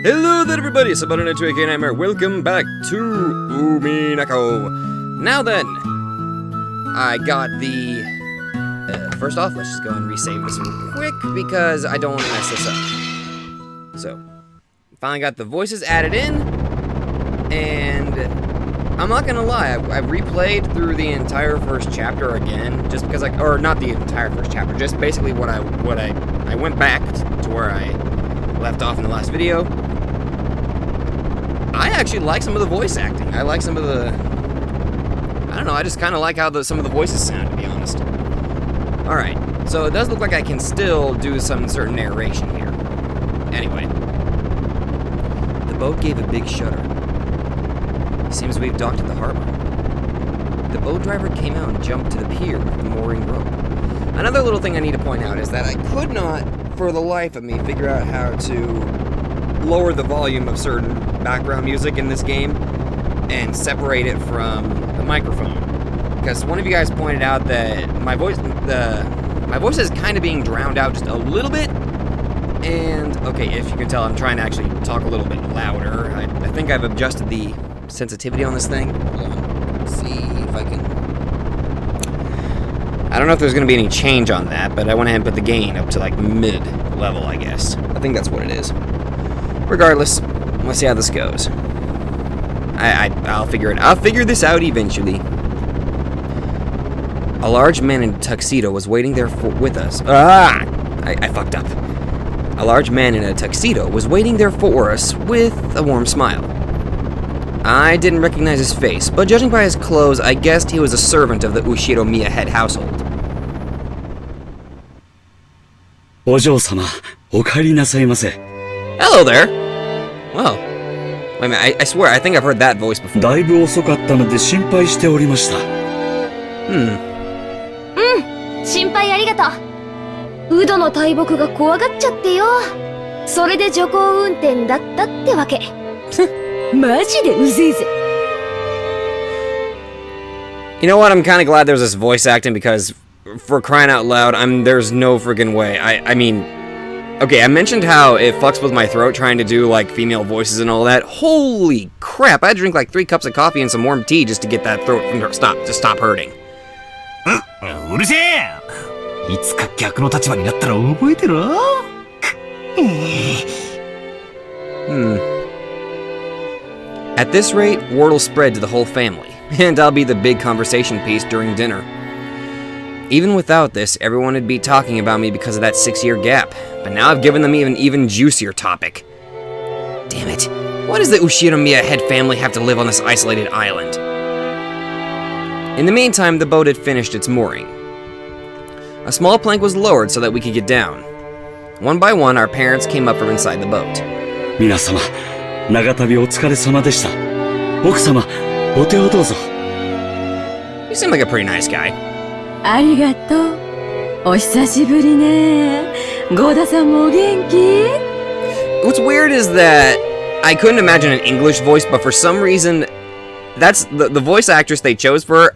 Hello there everybody, it's about an into AK Nightmare. Welcome back to Umineko. Now then, I got the... first off, let's just go and resave this real quick because I don't want to mess this up. So, finally got the voices added in, and I'm not gonna lie, I replayed through the entire first chapter again, just because or not the entire first chapter, just basically what I went back to where I left off in the last video. I actually like some of the voice acting. I like some of the... I don't know, I just kind of like how some of the voices sound, to be honest. Alright, so it does look like I can still do some certain narration here. Anyway. The boat gave a big shudder. Seems we've docked at the harbor. The boat driver came out and jumped to the pier with the mooring rope. Another little thing I need to point out is that I could not, for the life of me, figure out how to lower the volume of certain background music in this game and separate it from the microphone. Because one of you guys pointed out that my voice is kind of being drowned out just a little bit. And, okay, if you can tell, I'm trying to actually talk a little bit louder. I think I've adjusted the sensitivity on this thing. Hold on. Let's see if I can... I don't know if there's going to be any change on that, but I went ahead and put the gain up to, like, mid-level, I guess. I think that's what it is. Regardless, let's see how this goes. I'll figure this out eventually. A large man in a tuxedo was waiting there with us. I fucked up. A large man in a tuxedo was waiting there for us with a warm smile. I didn't recognize his face, but judging by his clothes, I guessed he was a servant of the Ushiromiya head household. Hello there! Well, wait a minute, I swear, I think I've heard that voice before. You know what, I'm kinda glad there's this voice acting because, for crying out loud, there's no friggin' way. I mean... Okay, I mentioned how it fucks with my throat trying to do, like, female voices and all that. Holy crap, I had to drink, like, 3 cups of coffee and some warm tea just to get that throat to stop hurting. At this rate, word'll spread to the whole family, and I'll be the big conversation piece during dinner. Even without this, everyone would be talking about me because of that 6-year gap. But now I've given them an even juicier topic. Damn it. Why does the Ushiromiya head family have to live on this isolated island? In the meantime, the boat had finished its mooring. A small plank was lowered so that we could get down. One by one, our parents came up from inside the boat. You seem like a pretty nice guy. What's weird is that I couldn't imagine an English voice, but for some reason, that's the voice actress they chose for her.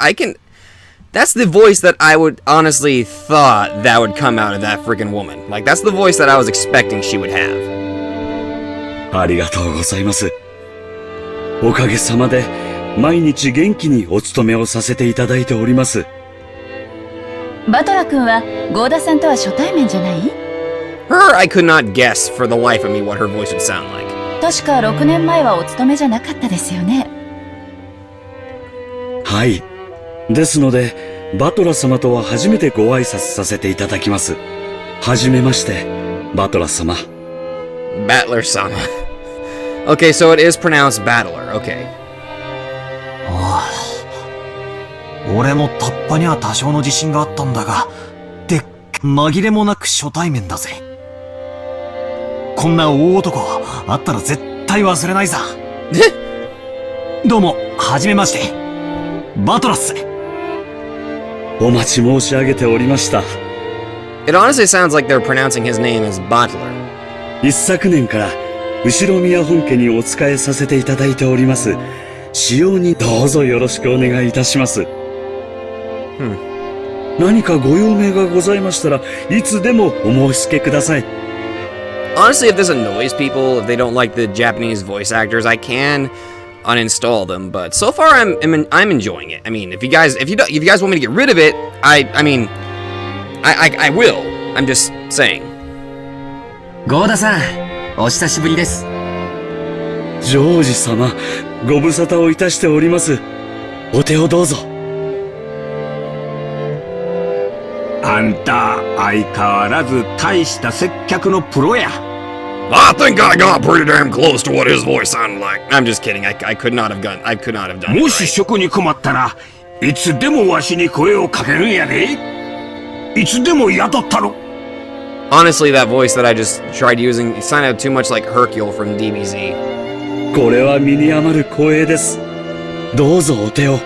That's the voice that I would honestly thought that would come out of that freaking woman. Like, that's the voice that I was expecting she would have. Her, I could not guess for the life of me what her voice would sound like. Battler-sama. Okay, so it is pronounced battler, okay. 俺もタッパには多少の自信があったんだが、紛れもなく初対面だぜ。こんな大男あったら絶対忘れないさ。どうも、はじめまして。バトラス。お待ち申し上げておりました。It honestly sounds like they're pronouncing his name as Butler. 一昨年から後ろ宮本家にお仕えさせていただいております。使用にどうぞよろしくお願いいたします。何かご用命がございましたらいつでもお申し付けください。Honestly, if this annoys people, if they don't like the Japanese voice actors, I can uninstall them. But so far, I'm enjoying it. I mean, if you guys want me to get rid of it, I will. I'm just saying. ゴーダさん、お久しぶりです。ジョージ様、ご無沙汰をいたしております。お手をどうぞ。あんた、相変わらず大した接客のプロや。I think I got pretty damn close to what his voice sounded like. I'm just kidding. I could not have done it. もし職に困ったらいつでもわしに声をかけるんやで。いつでも雇ったろ。Honestly, that voice that I just tried using sounded too much like Heraklion from DBZ. これは身に余る光栄です。どうぞお手を、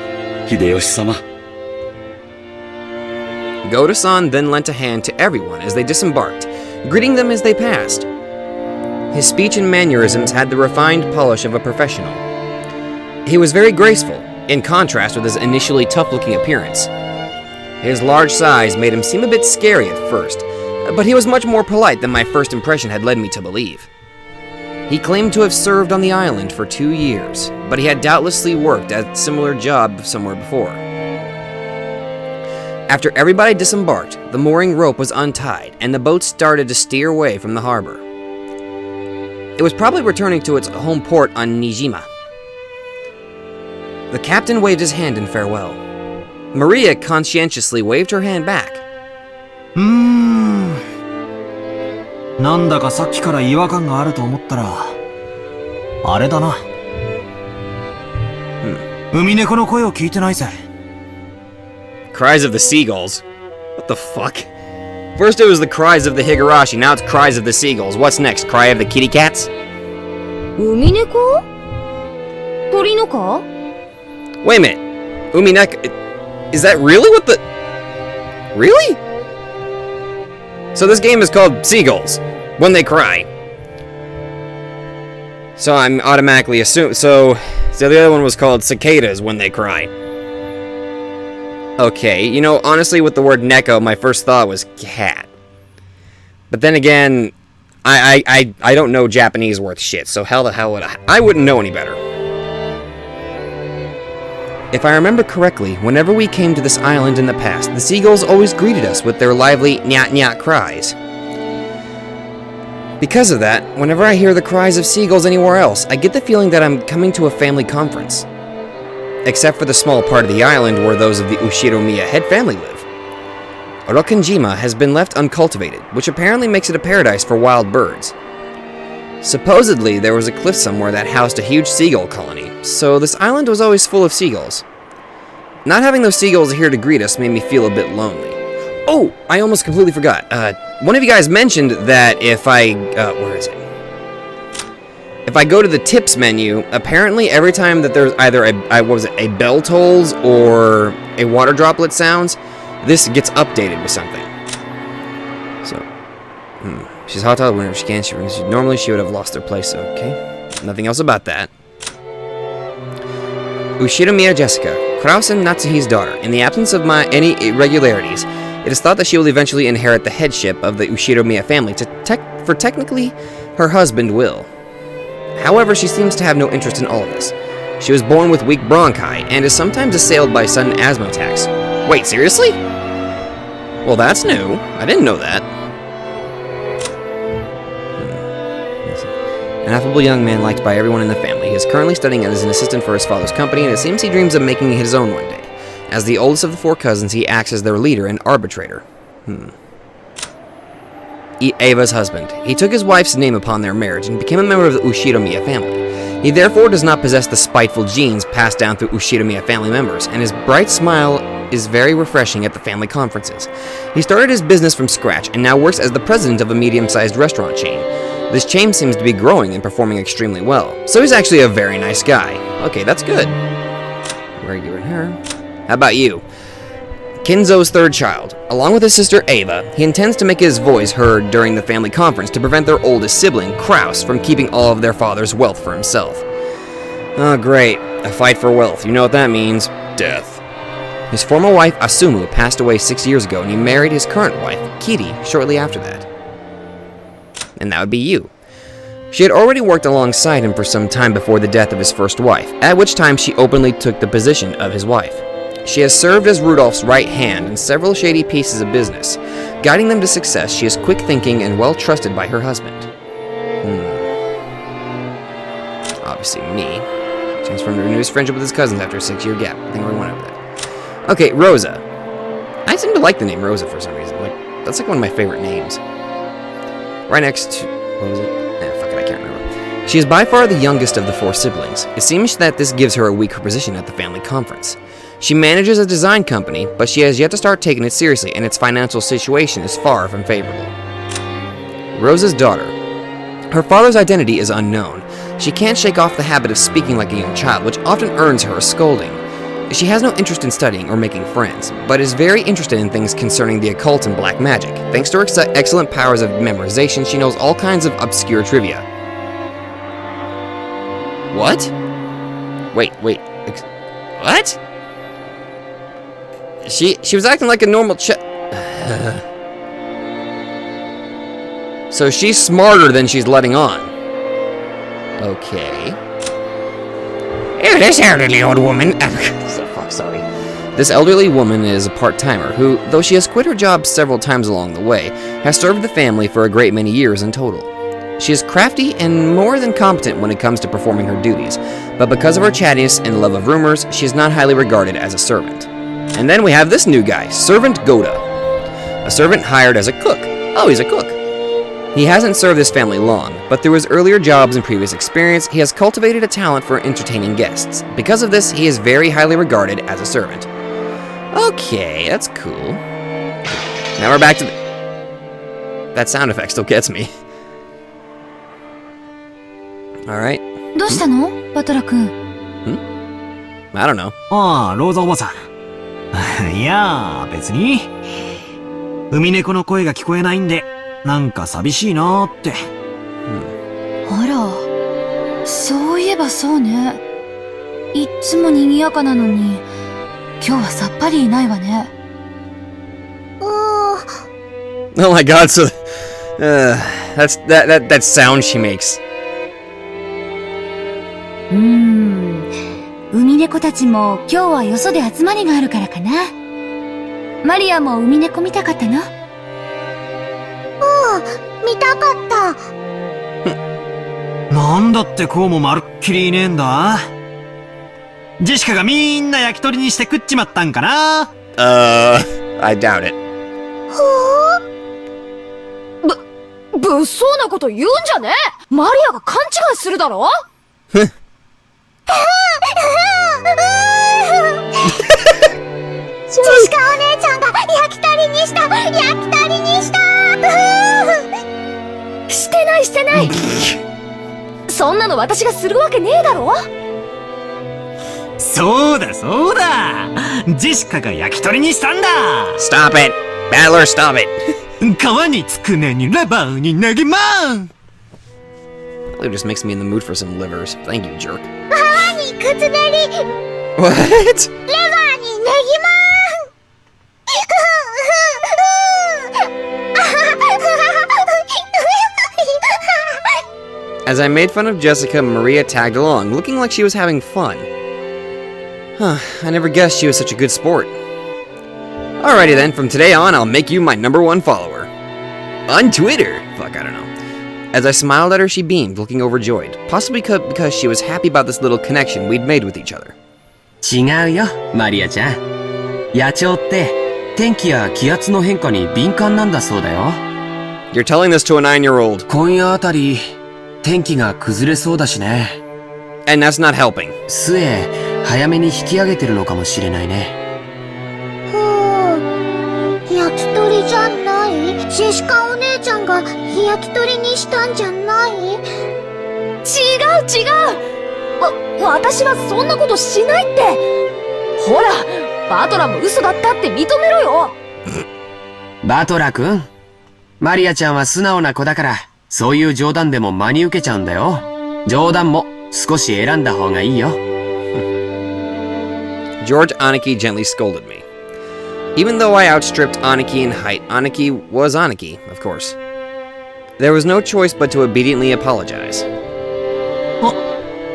秀吉様。Goda-san then lent a hand to everyone as they disembarked, greeting them as they passed. His speech and mannerisms had the refined polish of a professional. He was very graceful, in contrast with his initially tough-looking appearance. His large size made him seem a bit scary at first, but he was much more polite than my first impression had led me to believe. He claimed to have served on the island for 2 years, but he had doubtlessly worked at a similar job somewhere before. After everybody disembarked, the mooring rope was untied, and the boat started to steer away from the harbor. It was probably returning to its home port on Nijima. The captain waved his hand in farewell. Maria conscientiously waved her hand back. なんだかさっきから違和感があると思ったら、あれだな。海猫の声を聞いてないぜ。Cries of the Seagulls? What the fuck? First it was the cries of the Higurashi, now it's cries of the Seagulls. What's next? Cry of the kitty cats? Umineko? 鳥のか? Wait a minute. Umineko... Is that really what the... Really? So this game is called Seagulls, when they cry. So I'm automatically assuming... So the other one was called Cicadas, when they cry. Okay, you know, honestly, with the word Neko, my first thought was cat. But then again, I don't know Japanese worth shit, so how the hell would I wouldn't know any better. If I remember correctly, whenever we came to this island in the past, the seagulls always greeted us with their lively nyat-nyat cries. Because of that, whenever I hear the cries of seagulls anywhere else, I get the feeling that I'm coming to a family conference. Except for the small part of the island where those of the Ushiromiya head family live. Orokanjima has been left uncultivated, which apparently makes it a paradise for wild birds. Supposedly, there was a cliff somewhere that housed a huge seagull colony, so this island was always full of seagulls. Not having those seagulls here to greet us made me feel a bit lonely. Oh, I almost completely forgot. One of you guys mentioned that if I... where is it? If I go to the tips menu, apparently every time that there's either a bell tolls or a water droplet sounds, this gets updated with something. So, she's hot whenever she can. Normally she would have lost her place. Okay, nothing else about that. Ushiromiya Jessica, Kraus and Natsuhi's daughter. In the absence of any irregularities, it is thought that she will eventually inherit the headship of the Ushiromiya family. For technically, her husband will. However, she seems to have no interest in all of this. She was born with weak bronchi and is sometimes assailed by sudden asthma attacks. Wait, seriously? Well, that's new. I didn't know that. An affable young man liked by everyone in the family. He is currently studying as an assistant for his father's company, and it seems he dreams of making his own one day. As the oldest of the 4 cousins, he acts as their leader and arbitrator. Ava's husband. He took his wife's name upon their marriage and became a member of the Ushiromiya family. He therefore does not possess the spiteful genes passed down through Ushiromiya family members, and his bright smile is very refreshing at the family conferences. He started his business from scratch and now works as the president of a medium-sized restaurant chain. This chain seems to be growing and performing extremely well, so he's actually a very nice guy. Okay, that's good. Where are you and her? How about you? Kinzo's 3rd child. Along with his sister Ava, he intends to make his voice heard during the family conference to prevent their oldest sibling, Kraus, from keeping all of their father's wealth for himself. Oh great, a fight for wealth. You know what that means. Death. His former wife, Asumu, passed away 6 years ago, and he married his current wife, Kiri, shortly after that. and that would be you. She had already worked alongside him for some time before the death of his first wife, at which time she openly took the position of his wife. She has served as Rudolph's right hand in several shady pieces of business. Guiding them to success, she is quick-thinking and well-trusted by her husband. Obviously me. Transformed to renew his friendship with his cousins after a 6-year gap. I think we went over that. Okay, Rosa. I seem to like the name Rosa for some reason. That's like one of my favorite names. Right next to... what was it? Fuck it, I can't remember. She is by far the youngest of the 4 siblings. It seems that this gives her a weaker position at the family conference. She manages a design company, but she has yet to start taking it seriously, and its financial situation is far from favorable. Rosa's daughter. Her father's identity is unknown. She can't shake off the habit of speaking like a young child, which often earns her a scolding. She has no interest in studying or making friends, but is very interested in things concerning the occult and black magic. Thanks to her excellent powers of memorization, she knows all kinds of obscure trivia. What? Wait. What? She was acting like a normal So she's smarter than she's letting on. Okay. Ew, this elderly old woman. Sorry. This elderly woman is a part-timer who, though she has quit her job several times along the way, has served the family for a great many years in total. She is crafty and more than competent when it comes to performing her duties, but because of her chattiness and love of rumors, she is not highly regarded as a servant. And then we have this new guy, Servant Goda. A servant hired as a cook. Oh, he's a cook. He hasn't served his family long, but through his earlier jobs and previous experience, he has cultivated a talent for entertaining guests. Because of this, he is very highly regarded as a servant. Okay, that's cool. Now we're back to that sound effect still gets me. Alright. どうしたのバトラ君。I don't know. ああ、ローザおばさん。いやー、別に。海猫の声が聞こえないんで、なんか寂しいなーって。あら、そういえばそうね。いっつも賑やかなのに、今日はさっぱりいないわね。Oh my god, so that sound she makes. 海猫たちも今日はよそで集まりがあるからかな。マリアも海猫見たかったの？見たかった。なんだってこうもまるっきりいねえんだ。ジェシカがみんな焼き鳥にして食っちまったんかな。I doubt it. 物騒なこと言うんじゃねえ。マリアが勘違いするだろ。ジェシカお姉ちゃんが焼き鳥にしたしてないそんなの私がするわけねえだろ。そうだジェシカが焼き鳥にしたんだ。 Stop it! Battler, stop it! 皮につくねにレバーにネギマン。 It just makes me in the mood for some livers. Thank you, jerk. 皮にくつねり What? レバーにネギAs I made fun of Jessica, Maria tagged along, looking like she was having fun. I never guessed she was such a good sport. Alrighty then, from today on, I'll make you my #1 follower. On Twitter! Fuck, I don't know. As I smiled at her, she beamed, looking overjoyed, possibly because she was happy about this little connection we'd made with each other. 違うよ、マリアちゃん。野鳥って天気や気圧の変化に敏感なんだそうだよ。You're telling this to a 9-year-old. 今夜あたり天気が崩れそうだしね。And that's not helping. 杖早めに引き上げてるのかもしれないね。焼き鳥じゃない？ジェシカお姉ちゃんが焼き鳥にしたんじゃない？違う。私はそんなことしないって。ほら、バトラも嘘だったって認めろよ。バトラ君、マリアちゃんは素直な子だから、そういう冗談でも真に受けちゃうんだよ。冗談も少し選んだ方がいいよ。George Aniki gently scolded me. Even though I outstripped Aniki in height, Aniki was Aniki, of course. There was no choice but to obediently apologize.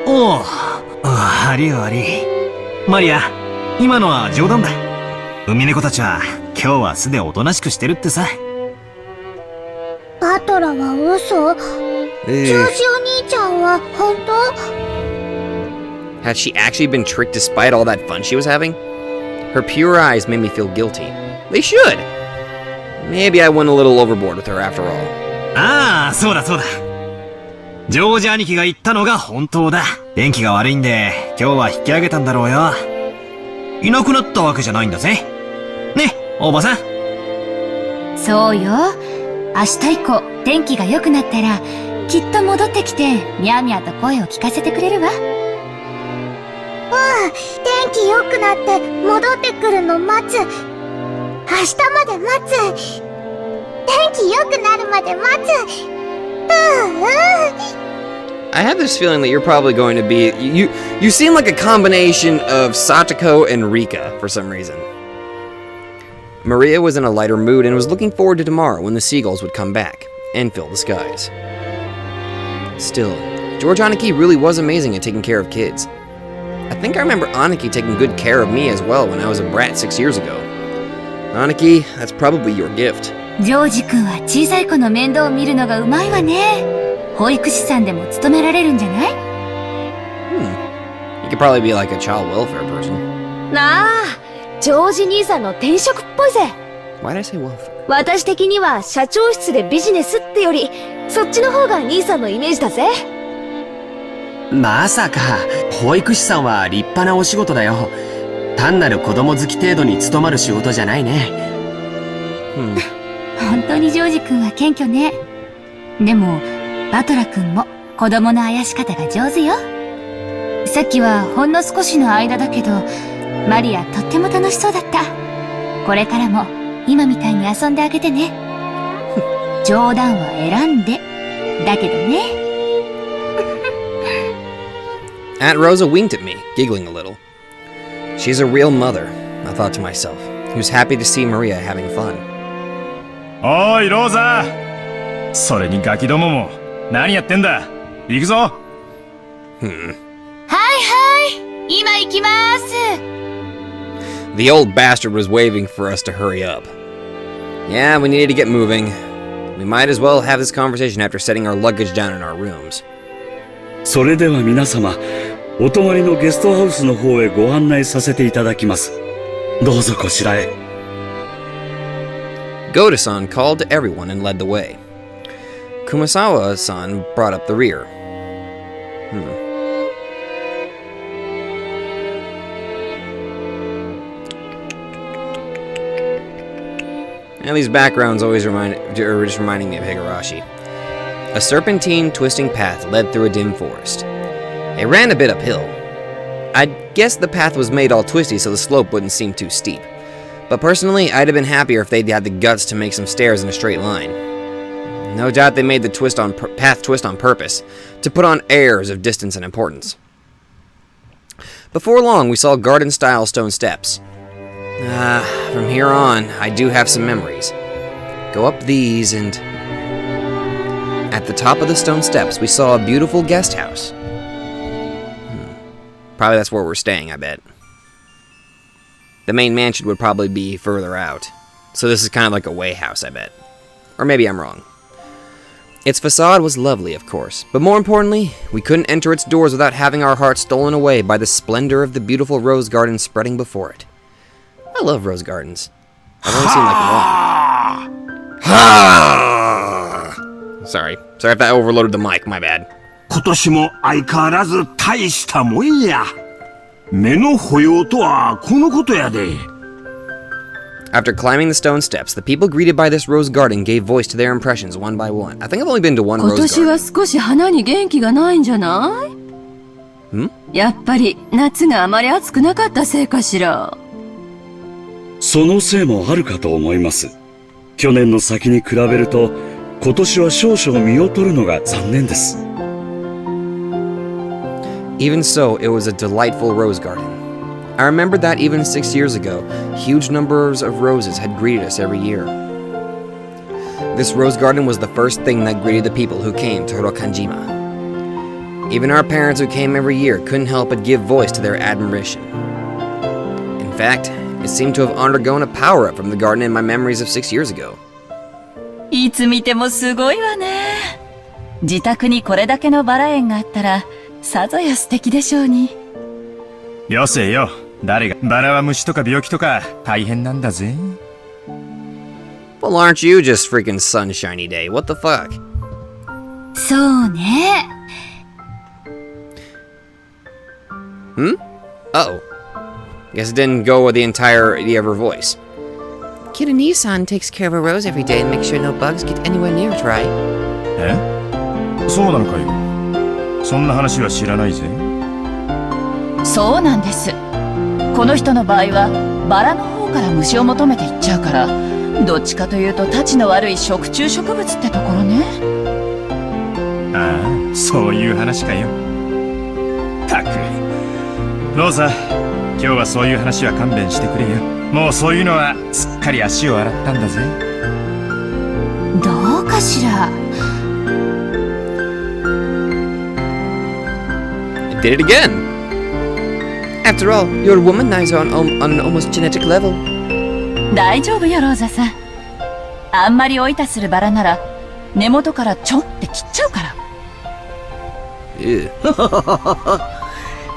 おう。ありあり。マリア、今のは冗談だ。海猫たちは今日は素でおとなしくしてるってさ。バトラは嘘？ジョージお兄ちゃんは本当？ Had she actually been tricked despite all that fun she was having? Her pure eyes made me feel guilty. They should! Maybe I went a little overboard with her after all. ああ、そうだそうだ。ジョージ兄貴が言ったのが本当だ。天気が悪いんで、今日は引き上げたんだろうよ。いなくなったわけじゃないんだぜ。ね、おばさん。そうよ。明日以降、天気が良くなったら、きっと戻ってきて、ミャーミャーと声を聞かせてくれるわ。天気良くなって戻ってくるの待つ。明日まで待つ。天気良くなるまで待つ。I have this feeling that you're probably going to be... You seem like a combination of Satoko and Rika for some reason. Maria was in a lighter mood and was looking forward to tomorrow when the Seagulls would come back and fill the skies. Still, George Aniki really was amazing at taking care of kids. I think I remember Aniki taking good care of me as well when I was a brat 6 years ago. Aniki, that's probably your gift. ジョージ君は小さい子の面倒を見るのがうまいわね。保育士さんでも務められるんじゃない？ You could probably be like a child welfare person. なあ、ジョージ兄さんの転職っぽいぜ。 Why did I say welfare? 私的には社長室でビジネスってより、そっちの方が兄さんのイメージだぜ。まさか、保育士さんは立派なお仕事だよ。単なる子供好き程度に務まる仕事じゃないね。本当にジョージ君は謙虚ね。でも、バトラ君も子供のあやし方が上手よ。さっきはほんの少しの間だけど、マリアとっても楽しそうだった。これからも今みたいに遊んであげてね。冗談は選んで。だけどね。Aunt Rosa winked at me, giggling a little. She's a real mother, I thought to myself, who's happy to see Maria having fun. おい、ローザ。それにガキどもも、何やってんだ。行くぞ。はいはい、今行きます。The old bastard was waving for us to hurry up. Yeah, we needed to get moving. We might as well have this conversation after setting our luggage down in our rooms. それでは皆様、お泊まりのゲストハウスの方へご案内させていただきます。どうぞこちらへ。Goda-san called to everyone and led the way. Kumasawa-san brought up the rear. And these backgrounds always are just reminding me of Higurashi. A serpentine, twisting path led through a dim forest. It ran a bit uphill. I'd guess the path was made all twisty so the slope wouldn't seem too steep. But personally, I'd have been happier if they'd had the guts to make some stairs in a straight line. No doubt they made the path twist on purpose, to put on airs of distance and importance. Before long, we saw garden-style stone steps. From here on, I do have some memories. Go up these and... At the top of the stone steps, we saw a beautiful guest house. Probably that's where we're staying, I bet. The main mansion would probably be further out. So this is kind of like a way house, I bet. Or maybe I'm wrong. Its facade was lovely, of course, but more importantly, we couldn't enter its doors without having our hearts stolen away by the splendor of the beautiful rose garden spreading before it. I love rose gardens. I've only seen like one. Ha! Sorry if that overloaded the mic, my bad. 今年も相変わらず大したもんや。目の保養とはこのことやで。After climbing the stone steps, the people greeted by this rose garden gave voice to their impressions one by one. I think I've only been to one rose garden. 今年は少し花に元気がないんじゃない？やっぱり夏があまり暑くなかったせいかしら。そのせいもあるかと思います。去年の先に比べると、今年は少々実を取るのが残念です。Even so, it was a delightful rose garden. I remembered that even 6 years ago, huge numbers of roses had greeted us every year. This rose garden was the first thing that greeted the people who came to Hirokanjima. Even our parents who came every year couldn't help but give voice to their admiration. In fact, it seemed to have undergone a power-up from the garden in my memories of 6 years ago. いつ見てもすごいわね。自宅にこれだけのバラ園があったら、さぞや素敵でしょうに。よせよ。誰が、バラは虫とか病気とか大変なんだぜ。Well, aren't you just freaking sunshiny day? What the fuck? そうね。Uh-oh. Guess it didn't go with the entirety of her voice. Kid Ani-san takes care of a rose every day and makes sure no bugs get anywhere near it, right? え？そうなのかよ。そんな話は知らないぜ。そうなんです。この人の場合は、バラの方から虫を求めていっちゃうから、どっちかというとたちの悪い食虫植物ってところね。ああ、そういう話かよ。たく。ローザ、今日はそういう話は勘弁してくれよ。もうそういうのはすっかり足を洗ったんだぜ。どうかしら。It did it again! After all, your womanizer on an almost genetic level. 大丈夫よ、ローザさん。あんまりおいたするバラなら、根元からちょんって切っちゃうから。Ew.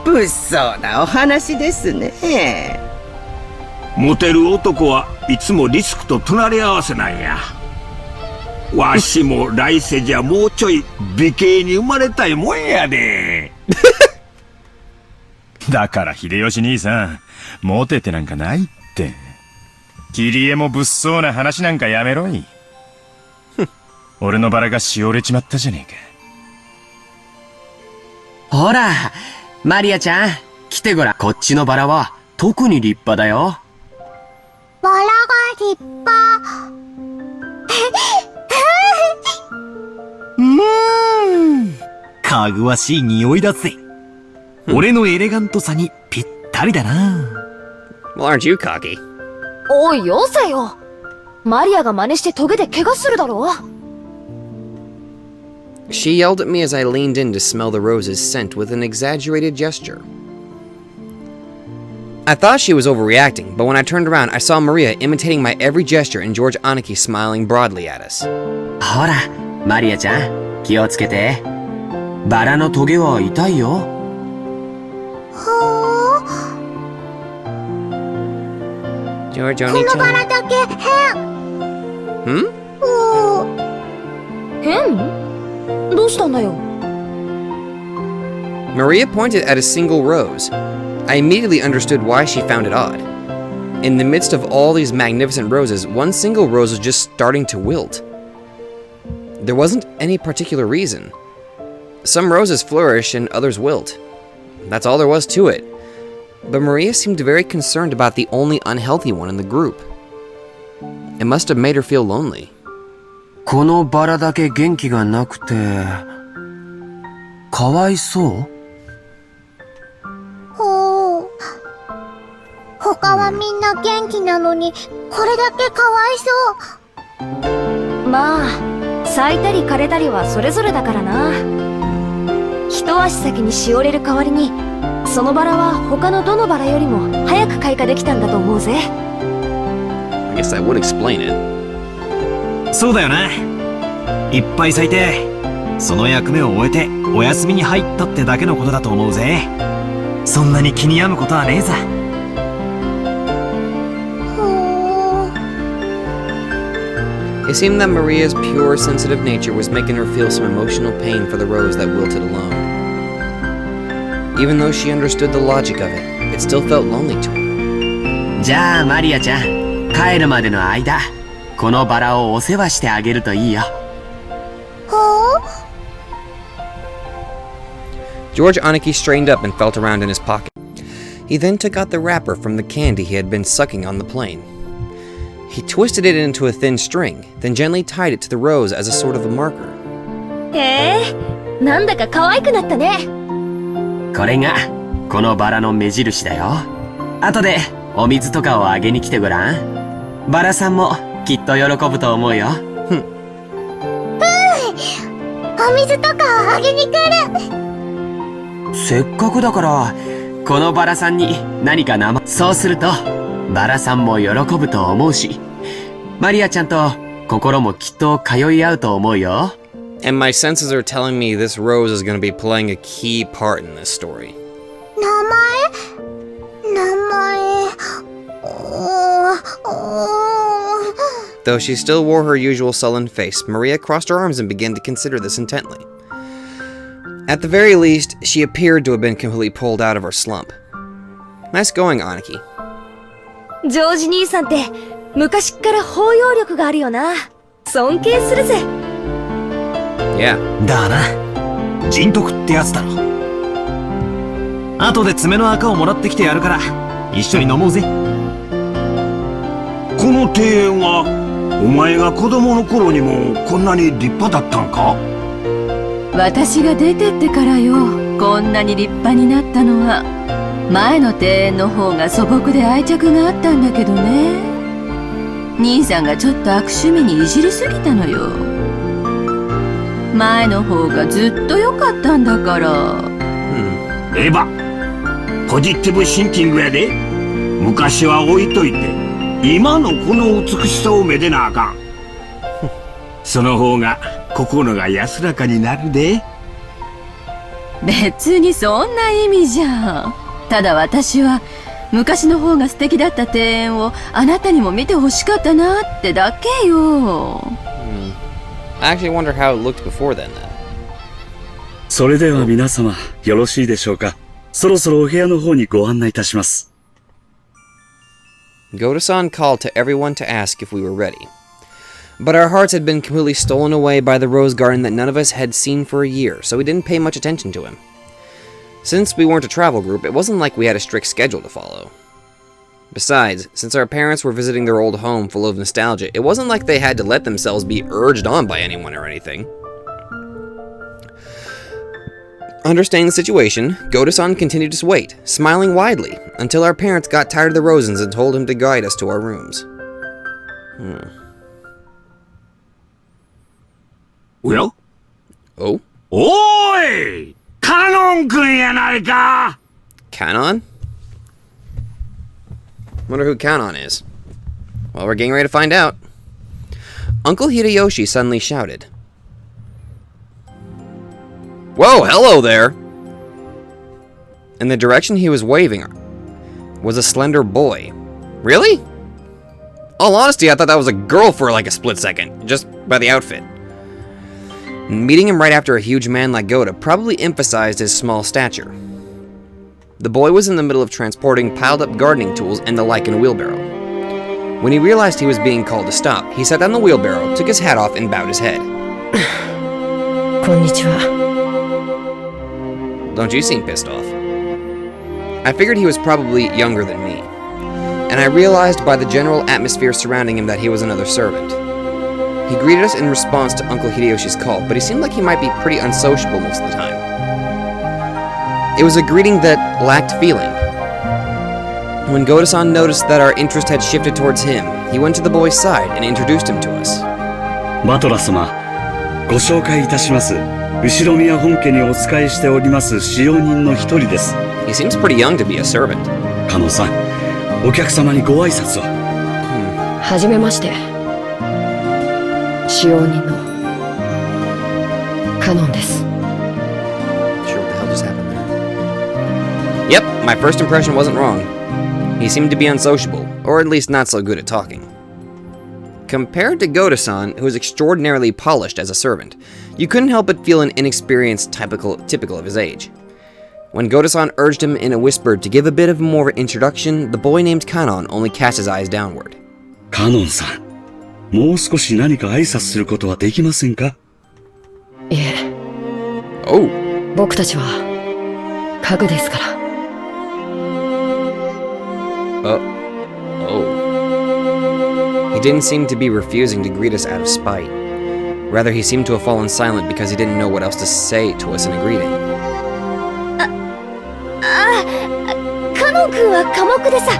物騒なお話ですね。モテる男はいつもリスクと隣り合わせなんや。わしも来世じゃもうちょい美形に生まれたいもんやで。だから秀吉兄さん、モテてなんかないって。切り絵も物騒な話なんかやめろい。俺のバラがしおれちまったじゃねえか。ほら、マリアちゃん、来てごらん。こっちのバラは特に立派だよ。バラが立派。かぐわしい匂いだぜ。俺のエレガントさにぴったりだな。Well, aren't you cocky? おい、よせよ。マリアが真似してトゲで怪我するだろ。She yelled at me as I leaned in to smell the rose's scent with an exaggerated gesture. I thought she was overreacting, but when I turned around, I saw Maria imitating my every gesture and George Aniki smiling broadly at us. ほら、マリアちゃん、気をつけて。バラのトゲは痛いよ。George この Oni-chan. バラだけ変。変？どうしたんだよ。Maria pointed at a single rose. I immediately understood why she found it odd. In the midst of all these magnificent roses, one single rose was just starting to wilt. There wasn't any particular reason. Some roses flourish and others wilt. That's all there was to it. But Maria seemed very concerned about the only unhealthy one in the group. It must have made her feel lonely. このバラだけ元気がなくて、かわいそう？ほう。他はみんな元気なのに、これだけかわいそう。まあ、咲いたり枯れたりはそれぞれだからな。一足先にしおれる代わりに、そのバラは他のどのバラよりも早く開花できたんだと思うぜ。I guess that would explain it. そうだよな。いっぱい咲いて、その役目を終えてお休みに入ったってだけのことだと思うぜ。そんなに気に病むことはねえさ。It seemed that Maria's pure, sensitive nature was making her feel some emotional pain for the rose that wilted alone. Even though she understood the logic of it, it still felt lonely to her. じゃあマリアちゃん、帰るまでの間、このバラをお世話してあげるといいよ。George Aniki strained up and felt around in his pocket. He then took out the wrapper from the candy he had been sucking on the plane. He twisted it into a thin string, then gently tied it to the rose as a sort of a marker. へえ、なんだか可愛くなったね。これが、このバラの目印だよ。後で、お水とかをあげに来てごらん。バラさんも、きっと喜ぶと思うよ。お水とかをあげに来る。せっかくだから、このバラさんに何かそうすると、バラさんも喜ぶと思うし、マリアちゃんと心もきっと通い合うと思うよ。And my senses are telling me this Rose is going to be playing a key part in this story. 名前。Though she still wore her usual sullen face, Maria crossed her arms and began to consider this intently. At the very least, she appeared to have been completely pulled out of her slump. Nice going, Aniki. ジョージ兄さんって昔っから包容力があるよな。尊敬するぜ。Yeah. だな。人徳ってやつだろ。後で爪の赤をもらってきてやるから、一緒に飲もうぜ。この庭園はお前が子供の頃にもこんなに立派だったんか？私が出てってからよ、こんなに立派になったのは。前の庭園の方が素朴で愛着があったんだけどね。兄さんがちょっと悪趣味にいじりすぎたのよ。前の方がずっと良かったんだから。エヴァ、ポジティブシンキングやで。昔は置いといて、今のこの美しさをめでなあかん。その方が心が安らかになるで。別にそんな意味じゃん。ただ私は昔の方が素敵だった庭園をあなたにも見てほしかったなってだけよ。I actually wonder how it looked before then. それでは皆様、よろしいでしょうか。そろそろお部屋の方にご案内いたします。Goto-san called to everyone to ask if we were ready. But our hearts had been completely stolen away by the rose garden that none of us had seen for a year, so we didn't pay much attention to him. Since we weren't a travel group, it wasn't like we had a strict schedule to follow. Besides, since our parents were visiting their old home full of nostalgia, it wasn't like they had to let themselves be urged on by anyone or anything. Understanding the situation, Goto-san continued to wait, smiling widely, until our parents got tired of the Rosens and told him to guide us to our rooms. Well? Oh? Oi! Kanon-kun ya nai ka! Kanon? Wonder who Kanon is. Well, we're getting ready to find out. Uncle Hideyoshi suddenly shouted. Whoa, hello there! In the direction he was waving was a slender boy. Really? All honesty, I thought that was a girl for like a split second, just by the outfit. Meeting him right after a huge man like Goto probably emphasized his small stature. The boy was in the middle of transporting piled up gardening tools and the like in a wheelbarrow. When he realized he was being called to stop, he sat down the wheelbarrow, took his hat off, and bowed his head. Konnichiwa. Don't you seem pissed off? I figured he was probably younger than me, and I realized by the general atmosphere surrounding him that he was another servant. He greeted us in response to Uncle Hideyoshi's call, but he seemed like he might be pretty unsociable most of the time. It was a greeting that lacked feeling. When Goto-san noticed that our interest had shifted towards him, he went to the boy's side and introduced him to us. バトラ様、ご紹介いたします。後宮本家にお仕えしております使用人の一人です。He seems pretty young to be a servant. カノンさん、お客様にご挨拶を。はじめまして。使用人のカノンです。Sure, what the hell just happened there? Yep, my first impression wasn't wrong. He seemed to be unsociable, or at least not so good at talking. Compared to Goto-san, who was extraordinarily polished as a servant, you couldn't help but feel an inexperience typical of his age. When Goto-san urged him in a whisper to give a bit of more of an introduction, the boy named Kanon only cast his eyes downward. カノンさん、もう少し何か挨拶することはできませんか？いえ。Oh. 僕たちは家具ですから。Oh. He didn't seem to be refusing to greet us out of spite. Rather, he seemed to have fallen silent because he didn't know what else to say to us in a greeting. カノン君は寡黙でさ、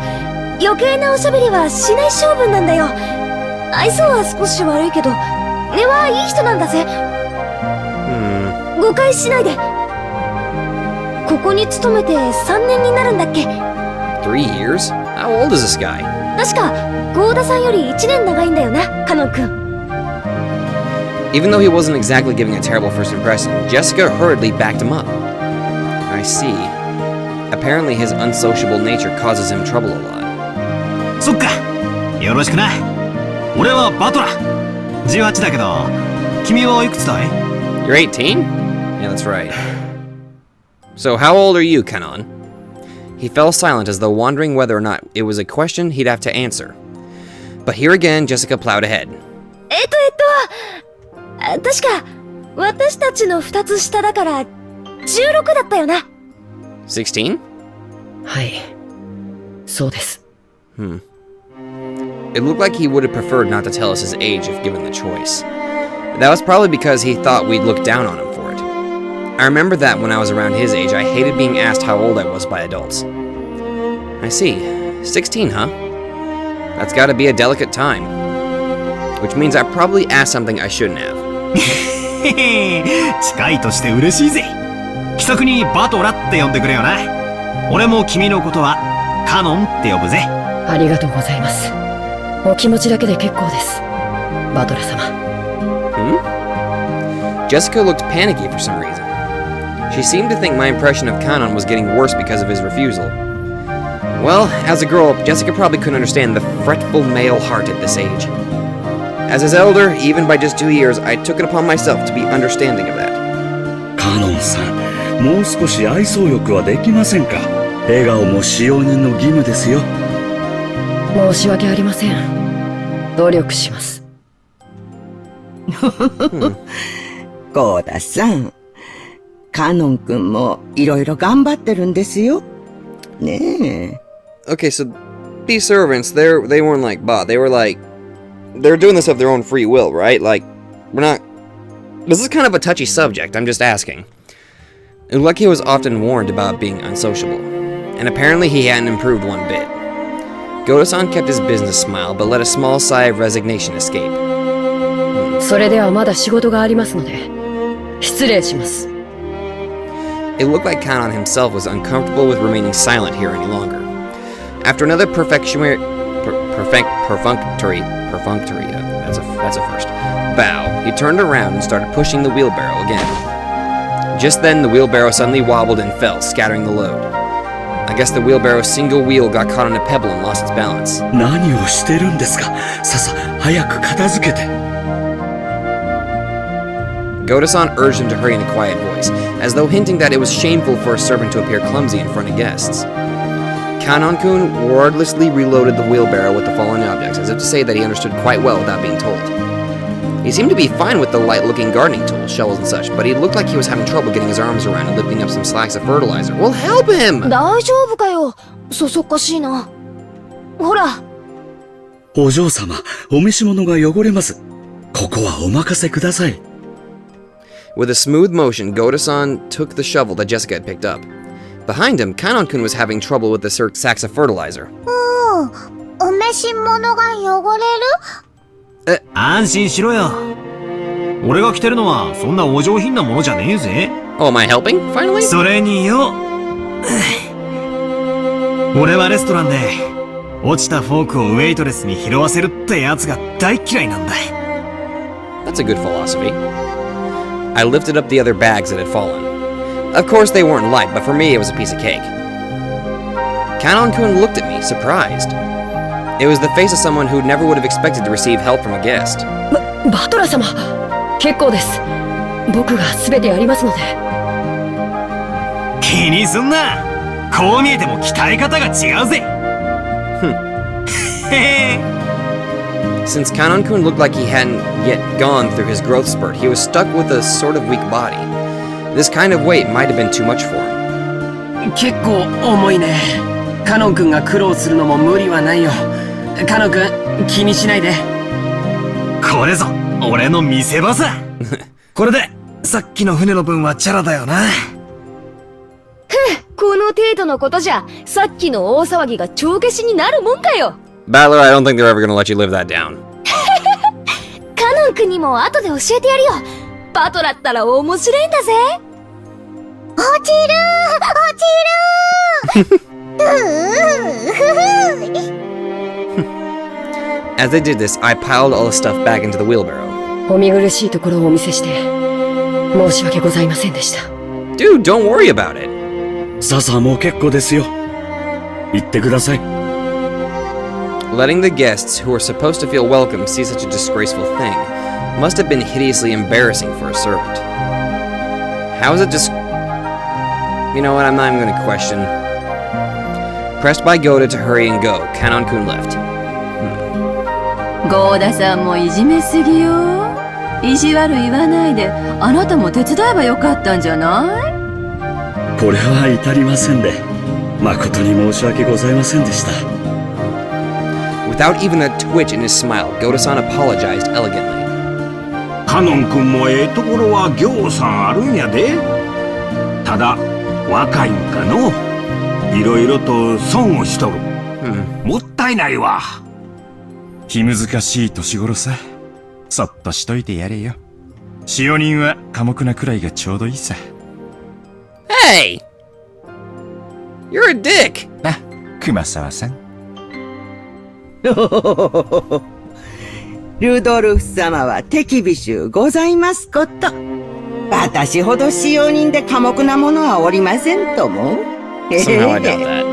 余計なおしゃべりはしない性分なんだよ。愛想は少し悪いけど、根はいい人なんだぜ。誤解しないで。ここに勤めて3年になるんだっけ。 3 years? How old is this guy? 確か郷田さんより1年長いんだよな、カノン君。Even though he wasn't exactly giving a terrible first impression, Jessica hurriedly backed him up. I see. Apparently his unsociable nature causes him trouble a lot. そっか。よろしくな。俺はバトラ。18だけど、君はいくつだい？ You're 18? Yeah, that's right. So how old are you, Kanon? He fell silent as though wondering whether or not it was a question he'd have to answer. But here again, Jessica plowed ahead. 確か私たちの2つ下だから16だったよな。16? はい。そうです。It looked like he would have preferred not to tell us his age if given the choice. That was probably because he thought we'd look down on him for it. I remember that when I was around his age, I hated being asked how old I was by adults. I see. 16, huh? That's gotta be a delicate time. Which means I probably asked something I shouldn't have. 近いとして嬉しいぜ。気さくにバトラって呼んでくれよな。俺も君のことはカノンって呼ぶぜ。ありがとうございます。お気持ちだけで結構です。バトラ様。Jessica looked panicky for some reason. She seemed to think my impression of Kanon was getting worse because of his refusal. Well, as a girl, Jessica probably couldn't understand the fretful male heart at this age. As his elder, even by just 2 years, I took it upon myself to be understanding of that. カノンさん、もう少し愛想よくはできませんか？笑顔も使用人の義務ですよ。申し訳ありません。努力します。郷田さん、カノン君もいろいろ頑張ってるんですよ。ねえ。Okay, so these servants, they weren't like bought. They were like, they're doing this of their own free will, right? Like, we're not... This is kind of a touchy subject, I'm just asking. It looked like he was often warned about being unsociable, and apparently he hadn't improved one bit. Goto-san kept his business smile, but let a small sigh of resignation escape. それではまだ仕事がありますので、失礼します。It looked like Kanon himself was uncomfortable with remaining silent here any longer. After another perfunctory, that's a first, bow, he turned around and started pushing the wheelbarrow again. Just then, the wheelbarrow suddenly wobbled and fell, scattering the load. I guess the wheelbarrow's single wheel got caught on a pebble and lost its balance. 何をしてるんですか？ささ、早く片付けて。Goto-san urged him to hurry in a quiet voice, as though hinting that it was shameful for a servant to appear clumsy in front of guests. Kanon-kun wordlessly reloaded the wheelbarrow with the fallen objects, as if to say that he understood quite well without being told. He seemed to be fine with the light-looking gardening tools, shovels and such, but he looked like he was having trouble getting his arms around and lifting up some slacks of fertilizer. Well, help him! 大丈夫かよ。そそっかしいな。ほら。お嬢様、お召し物が汚れます。ここはお任せください。With a smooth motion, Goto-san took the shovel that Jessica had picked up. Behind him, Kanon-kun was having trouble with the sacks of fertilizer. お召し物が汚れる？安心しろよ。俺が着てるのはそんなお上品なものじゃねえぜ。Oh, am I helping? Finally? それによ。俺はレストランで落ちたフォークをウェイトレスに拾わせるってやつが大嫌いなんだ。That's a good philosophy. I lifted up the other bags that had fallen. Of course they weren't light, but for me it was a piece of cake. Kanon-kun looked at me, surprised. It was the face of someone who never would have expected to receive help from a guest. バトラ様、結構です。僕が全てやりますので。気にすんな。こう見えても鍛え方が違うぜ。Since Kanon-kun looked like he hadn't yet gone through his growth spurt, he was stuck with a sort of weak body. This kind of weight might have been too much for him. 結構重いね。カノン君が苦労するのも無理はないよ。カノン君、気にしないで。これぞ、俺の見せ場さ。これで、さっきの船の分はチャラだよな。この程度のことじゃ、さっきの大騒ぎが帳消しになるもんかよ。Battler, I don't think they're ever gonna let you live that down. カノン君にも後で教えてやるよ。バトラったら面白いんだぜ。落ちる As they did this, I piled all the stuff back into the wheelbarrow. お見苦しいところをお見せして申し訳ございませんでした。 Dude, don't worry about it. さあもう結構ですよ。行ってください。Letting the guests who were supposed to feel welcome see such a disgraceful thing must have been hideously embarrassing for a servant. How is it just... You know what, I'm not even going to question. Pressed by Goda to hurry and go, Kanon-kun left. ゴーダさんもいじめすぎよ。意地悪言わないで、あなたも手伝えばよかったんじゃない？これは至りませんで、誠に申し訳ございませんでした。Without even a twitch in his smile, Goda-san apologized elegantly. カノン君もええところはぎょうさんあるんやで。ただ若いんかの。いろいろと損をしとる。もったいないわ。気難しい年頃さ。そっとしといてやれよ。使用人は寡黙なくらいがちょうどいいさ。Hey! You're a dick! あ、熊沢さん。ルドルフ様は手厳しゅうございますこと。私ほど使用人で寡黙なものはおりませんとも。Somehow I doubt that.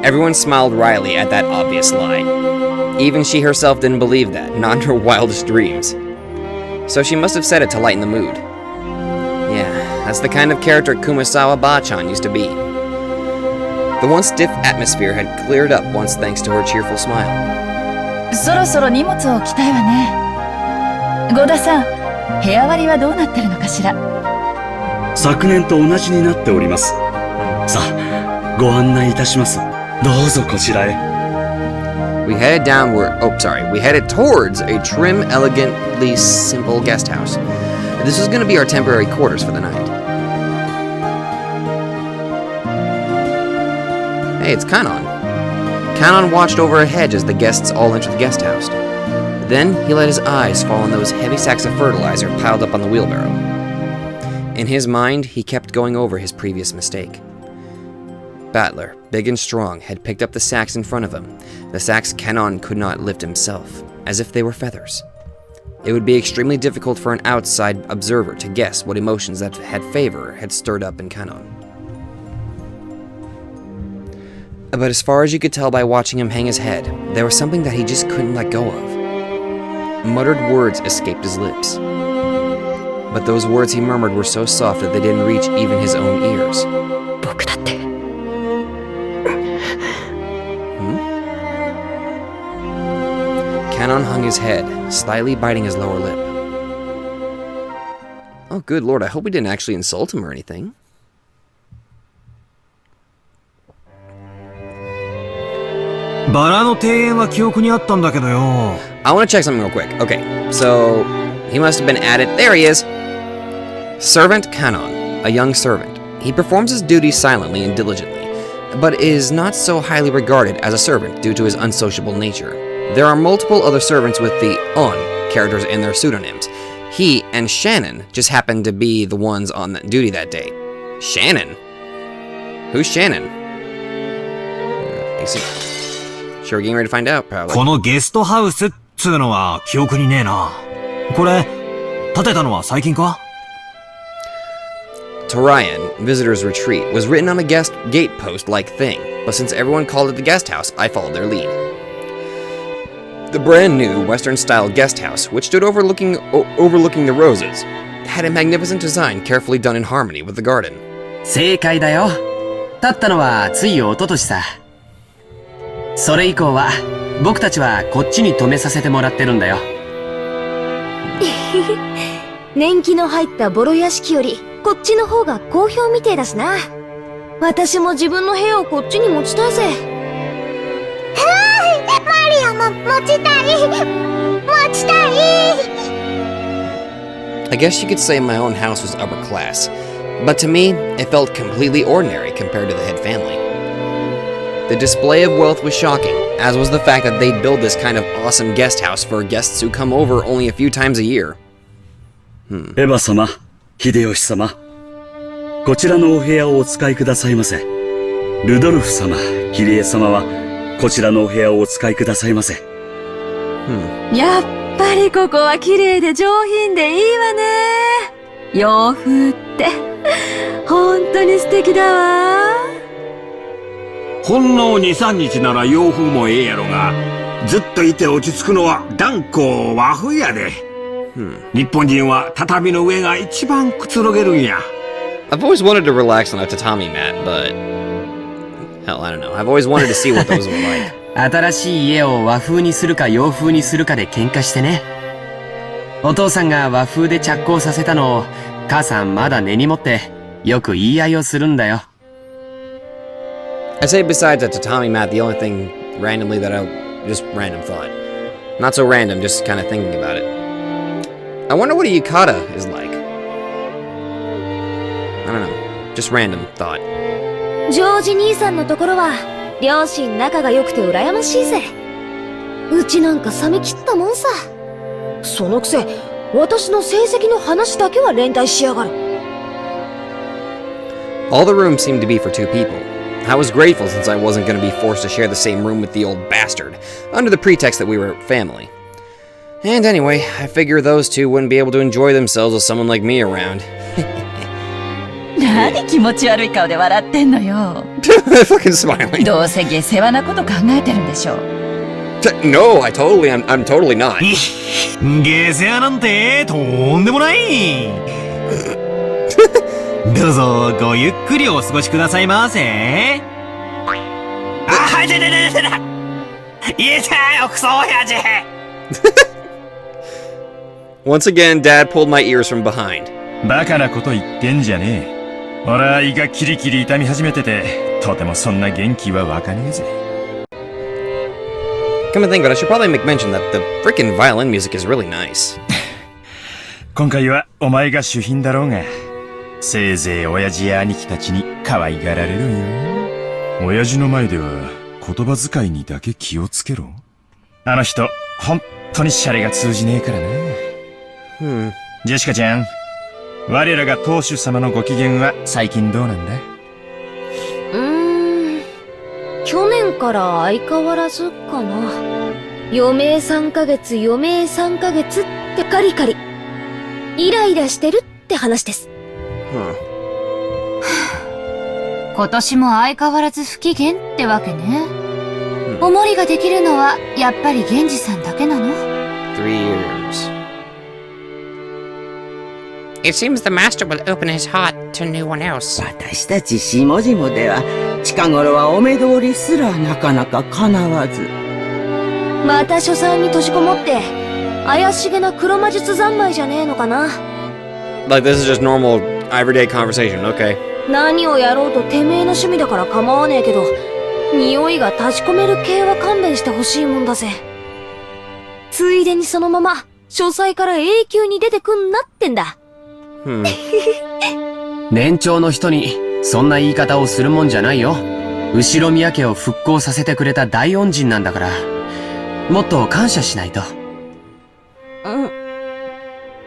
Everyone smiled wryly at that obvious lie. Even she herself didn't believe that, not in her wildest dreams. So she must have said it to lighten the mood. Yeah, that's the kind of character Kumasawa Ba-chan used to be. The once stiff atmosphere had cleared up once thanks to her cheerful smile. そろそろ荷物を置きたいわね。ゴダさん、部屋割りはどうなってるのかしら。昨年と同じになっております。さあ、ご案内いたします。どうぞこちらへ。We headed towards a trim, elegantly simple guest house. This was going to be our temporary quarters for the night. Hey, it's Kanon. Kanon watched over a hedge as the guests all entered the guest house. Then he let his eyes fall on those heavy sacks of fertilizer piled up on the wheelbarrow. In his mind, he kept going over his previous mistake. Battler, big and strong, had picked up the sacks in front of him, the sacks Kanon could not lift himself, as if they were feathers. It would be extremely difficult for an outside observer to guess what emotions that had stirred up in Kanon. But as far as you could tell by watching him hang his head, there was something that he just couldn't let go of. Muttered words escaped his lips. But those words he murmured were so soft that they didn't reach even his own ears. Kanon hung his head, slyly biting his lower lip. Oh, good lord, I hope we didn't actually insult him or anything. I want to check something real quick. Okay, so he must have been added. There he is! Servant Kanon, a young servant. He performs his duties silently and diligently, but is not so highly regarded as a servant due to his unsociable nature. There are multiple other servants with the On characters in their pseudonyms. He and Shannon just happened to be the ones on duty that day. Shannon? Who's Shannon? Sure, we're getting ready to find out, probably. このゲストハウスっつうのは記憶にねえな。これ、建てたのは最近か？ Torian, Visitor's Retreat, was written on a gate post-like thing, but since everyone called it the guest house, I followed their lead. The brand new Western-style guest house, which stood overlooking the roses, had a magnificent design carefully done in harmony with the garden. 正解だよ。建ったのはつい一昨年さ。それ以降は僕たちはこっちに泊めさせてもらってるんだよ。年季の入ったボロ屋敷よりこっちの方が好評みてえだしな。私も自分の部屋をこっちに持ちたいぜ。マリアも持ちたい。持ちたい。I guess you could say my own house was upper class, but to me, it felt completely ordinary compared to the head family. The display of wealth was shocking, as was the fact that they'd build this kind of awesome guest house for guests who come over only a few times a year. エヴァ様、秀吉様、こちらのお部屋をお使いくださいませ。ルドルフ様、キリエ様は、こちらのお部屋をお使いくださいませ。やっぱりここは綺麗で上品でいいわね。洋風って、本当に素敵だわ。ほんの2、3日なら洋風もええやろが、ずっといて落ち着くのは断固和風やで。日本人は畳の上が一番くつろげるんや。I've always wanted to relax on a tatami mat, but hell, I don't know. I've always wanted to see what those were like. 新しい家を和風にするか洋風にするかで喧嘩してね。お父さんが和風で着工させたのを母さんまだ根に持ってよく言い合いをするんだよ。I'd say besides a tatami mat, the only thing randomly that I just random thought. Not so random, just kind of thinking about it. I wonder what a yukata is like. I don't know. Just random thought. ジョージ兄さんのところは両親仲が良くて羨ましいぜ。うちなんか冷め切ったもんさ。そのくせ私の成績の話だけは連帯しやがる。All the rooms seemed to be for 2 people. I was grateful since I wasn't going to be forced to share the same room with the old bastard, under the pretext that we were family. And anyway, I figure those 2 wouldn't be able to enjoy themselves with someone like me around. 何気持ち悪い顔で笑ってんのよ。Fucking smiling. どうせ下世話なこと考えてるんでしょ。No, I'm totally not. 下世話なんてとんでもない。どうぞごゆっくりお過ごしくださいませ。あ、いててててて。言えたよ、クソ親父。Once again, Dad pulled my ears from behind. バカなこと言ってんじゃねえ。俺は胃がキリキリ痛み始めてて、とてもそんな元気は湧かねえぜ。Come to think of it, I should probably make mention that the freaking violin music is really nice. 今回はお前が主賓だろうが、せいぜい親父や兄貴たちに可愛がられるよ。親父の前では言葉遣いにだけ気をつけろ。あの人、本当にシャレが通じねえからな。ジェシカちゃん、我らが当主様のご機嫌は最近どうなんだ？去年から相変わらずかな。余命3ヶ月、余命3ヶ月ってカリカリ。イライラしてるって話です。今年も相変わらず不機嫌ってわけね。お守りができるのはやっぱり源氏さんだけなの？ 3 years. It seems the master will open his heart to no one else. 私たち下々では近頃はお目通りすらなかなか叶わず。また書斎に閉じこもって怪しげな黒魔術三昧じゃねえのかな。 Like this is just normal everyday conversation, okay? 何をやろうとてめえの趣味だから構わねえけど、匂いが立ち込める系は勘弁してほしいもんだぜ。ついでにそのまま書斎から永久に出てくんなってんだ。年長の人にそんな言い方をするもんじゃないよ。後宮家を復興させてくれた大恩人なんだから、もっと感謝しないと。ま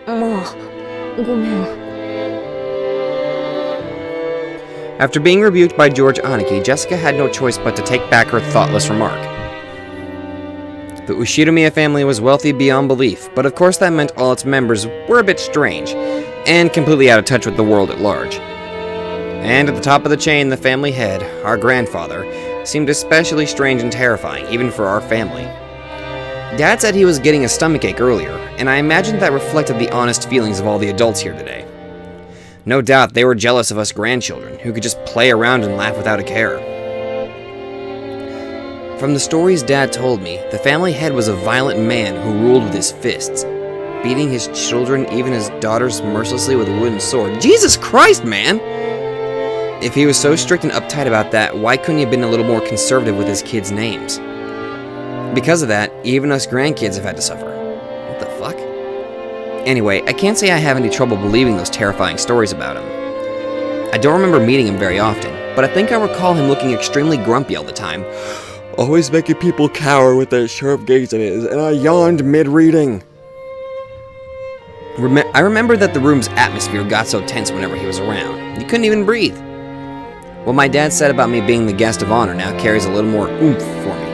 あ、ごめん。After being rebuked by George Aniki, Jessica had no choice but to take back her thoughtless remark. The Ushiromiya family was wealthy beyond belief, but of course that meant all its members were a bit strange, and completely out of touch with the world at large. And at the top of the chain, the family head, our grandfather, seemed especially strange and terrifying, even for our family. Dad said he was getting a stomachache earlier, and I imagined that reflected the honest feelings of all the adults here today. No doubt they were jealous of us grandchildren, who could just play around and laugh without a care. From the stories Dad told me, the family head was a violent man who ruled with his fists, beating his children, even his daughters, mercilessly with a wooden sword. Jesus Christ, man! If he was so strict and uptight about that, why couldn't he have been a little more conservative with his kids' names? Because of that, even us grandkids have had to suffer. What the fuck? Anyway, I can't say I have any trouble believing those terrifying stories about him. I don't remember meeting him very often, but I think I recall him looking extremely grumpy all the time, always making people cower with that sharp gaze of his, and I yawned mid-reading. I remember that the room's atmosphere got so tense whenever he was around. You couldn't even breathe. What my dad said about me being the guest of honor now carries a little more oomph for me.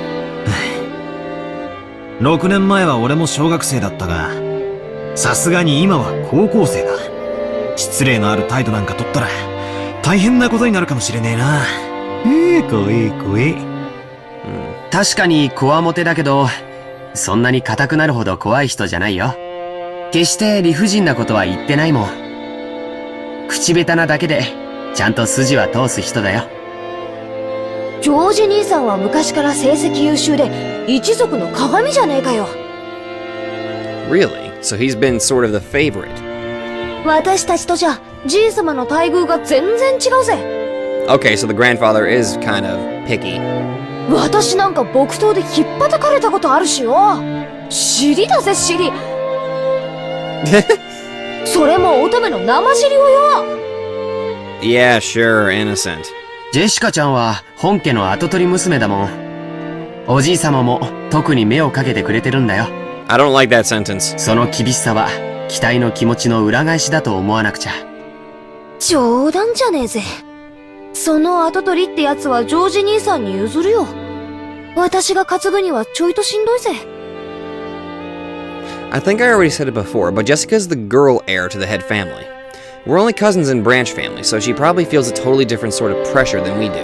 6年前は俺も小学生だったが、さすがに今は高校生だ。失礼のある態度なんか取ったら、大変なことになるかもしれねえな。怖い怖い。確かにこわもてだけど、そんなに硬くなるほど怖い人じゃないよ。決して理不尽なことは言ってないもん。口下手なだけで、ちゃんと筋は通す人だよ。ジョージ兄さんは昔から成績優秀で、一族の鏡じゃねえかよ。Really? So he's been sort of the favorite. 私たちとじゃ、じい様の待遇が全然違うぜ。Okay, so the grandfather is kind of picky. 私なんか木刀で引っ叩かれたことあるしよ。尻だぜ尻。それも乙女の生尻をよ。Yeah, sure, innocent. ジェシカちゃんは本家の跡取り娘だもん。おじい様も特に目をかけてくれてるんだよ。I don't like that sentence. その厳しさは期待の気持ちの裏返しだと思わなくちゃ。冗談じゃねえぜ。その跡取りってやつはジョージ兄さんに譲るよ。私が担ぐにはちょいとしんどいぜ。I think I already said it before, but Jessica's the girl heir to the head family. We're only cousins in branch family, so she probably feels a totally different sort of pressure than we do.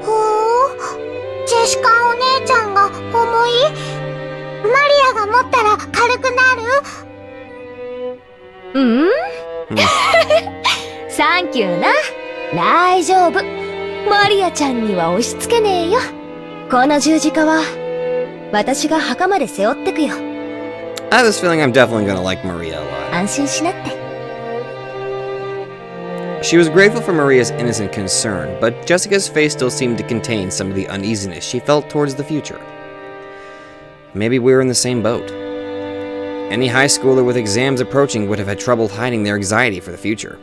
ほう、ジェシカお姉ちゃんが重い？マリアが持ったら軽くなる？うんサンキューな。大丈夫。マリアちゃんには押し付けねえよ。この十字架は私が墓まで背負ってくよ。I have this feeling I'm definitely gonna like Maria a lot. 安心しなって。She was grateful for Maria's innocent concern, but Jessica's face still seemed to contain some of the uneasiness she felt towards the future. Maybe we were in the same boat. Any high schooler with exams approaching would have had trouble hiding their anxiety for the future.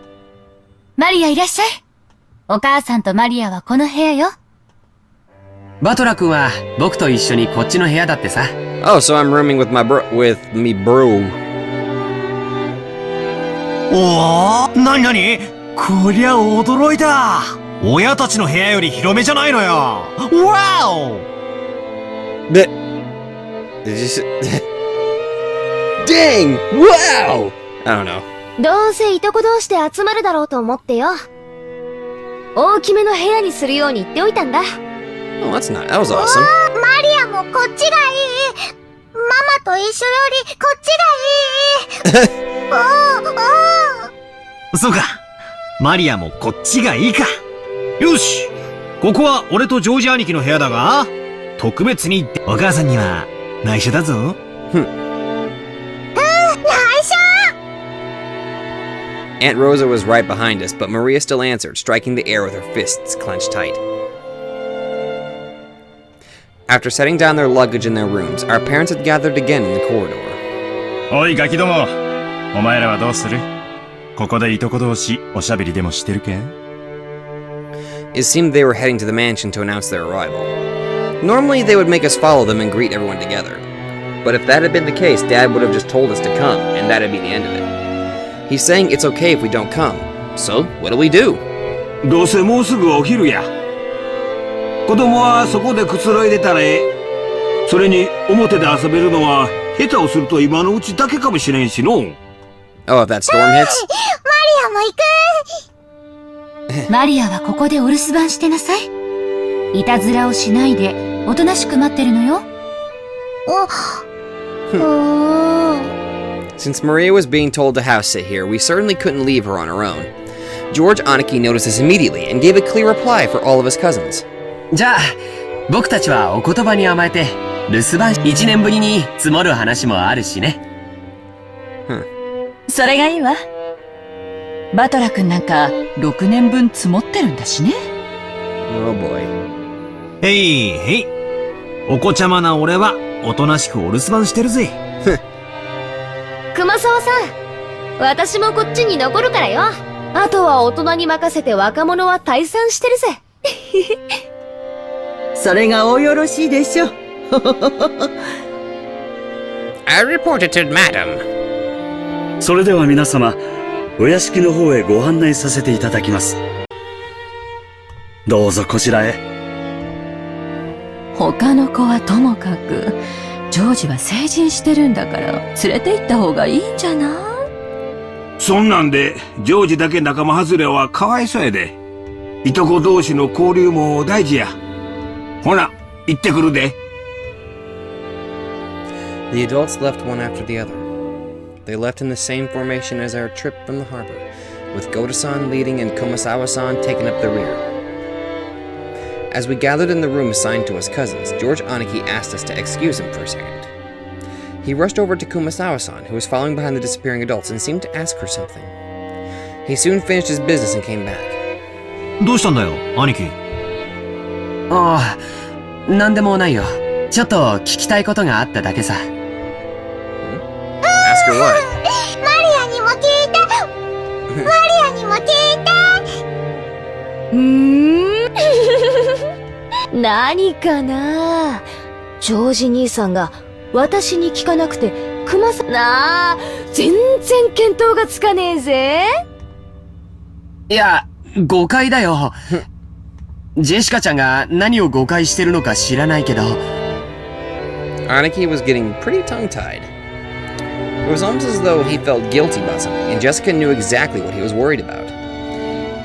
マリアいらっしゃい。お母さんとマリアはこの部屋よ。バトラ君は僕と一緒にこっちの部屋だってさ。Oh, so I'm rooming with me bro. おお、なになに？こりゃ驚いた。親たちの部屋より広めじゃないのよ。わお。Did you say? Dang! Wow! I don't know. どうせいとこ同士で集まるだろうと思ってよ。大きめの部屋にするように言っておいたんだ。Oh, that was awesome. マリアもこっちがいい。ママと一緒よりこっちがいい。おー。そうか。マリアもこっちがいいか。よし。ここは俺とジョージ兄貴の部屋だが、特別にお母さんには内緒だぞ。内緒。Aunt Rosa was right behind us, but Maria still answered, striking the air with her fists clenched tight. After setting down their luggage in their rooms, our parents had gathered again in the corridor. おいガキども、お前らはどうする？ここでいとこ同士おしゃべりでもしてるか？ It seemed they were heading to the mansion to announce their arrival. Normally they would make us follow them and greet everyone together. But if that had been the case, Dad would have just told us to come, and that'd be the end of it. He's saying it's okay if we don't come. So, what do we do? どうせもうすぐお昼や。子供はそこでくつろいでたらええ。それに表で遊べるのは下手をすると今のうちだけかもしれんしの。Oh, if that storm hits? マリアも行く。マリアはここでお留守番してなさい。いたずらをしないで、おとなしく待ってるのよ。Since Maria was being told to house sit here, we certainly couldn't leave her on her own. George Aniki noticed this immediately and gave a clear reply for all of his cousins. じゃあ、僕たちはお言葉に甘えて、留守番1年ぶりに積もる話もあるしね。それがいいわ。バトラ君なんか6年分積もってるんだしね。Oh boy. へいへい。お子ちゃまな俺はおとなしくお留守番してるぜ。熊沢さん、私もこっちに残るからよ。あとは大人に任せて若者は退散してるぜ。それがおよろしいでしょう。I reported to Madam. それでは皆様、お屋敷の方へご案内させていただきます。どうぞこちらへ。他の子はともかく、ジョージは成人してるんだから連れて行った方がいいんじゃない？そんなんで、ジョージだけ仲間外れはかわいそうやで。いとこ同士の交流も大事や。ほな、行ってくるで。The adults left one after the other. They left in the same formation as our trip from the harbor, with Goda-san leading and Kumasawa-san taking up the rear. As we gathered in the room assigned to us cousins, George Aniki asked us to excuse him for a second. He rushed over to Kumasawa-san, who was following behind the disappearing adults, and seemed to ask her something. He soon finished his business and came back. どうしたんだよ、兄貴。ああ、なんでもないよ。ちょっと聞きたいことがあっただけさ。Ask her what? マリアにも聞いてマリアにも聞いて何かな？ジョージ兄さんが私に聞かなくて熊さんなあ、全然見当がつかねえぜ。いや、誤解だよ。ジェシカちゃんが何を誤解してるのか知らないけど。Aniki was getting pretty tongue-tied. It was almost as though he felt guilty about something, and Jessica knew exactly what he was worried about.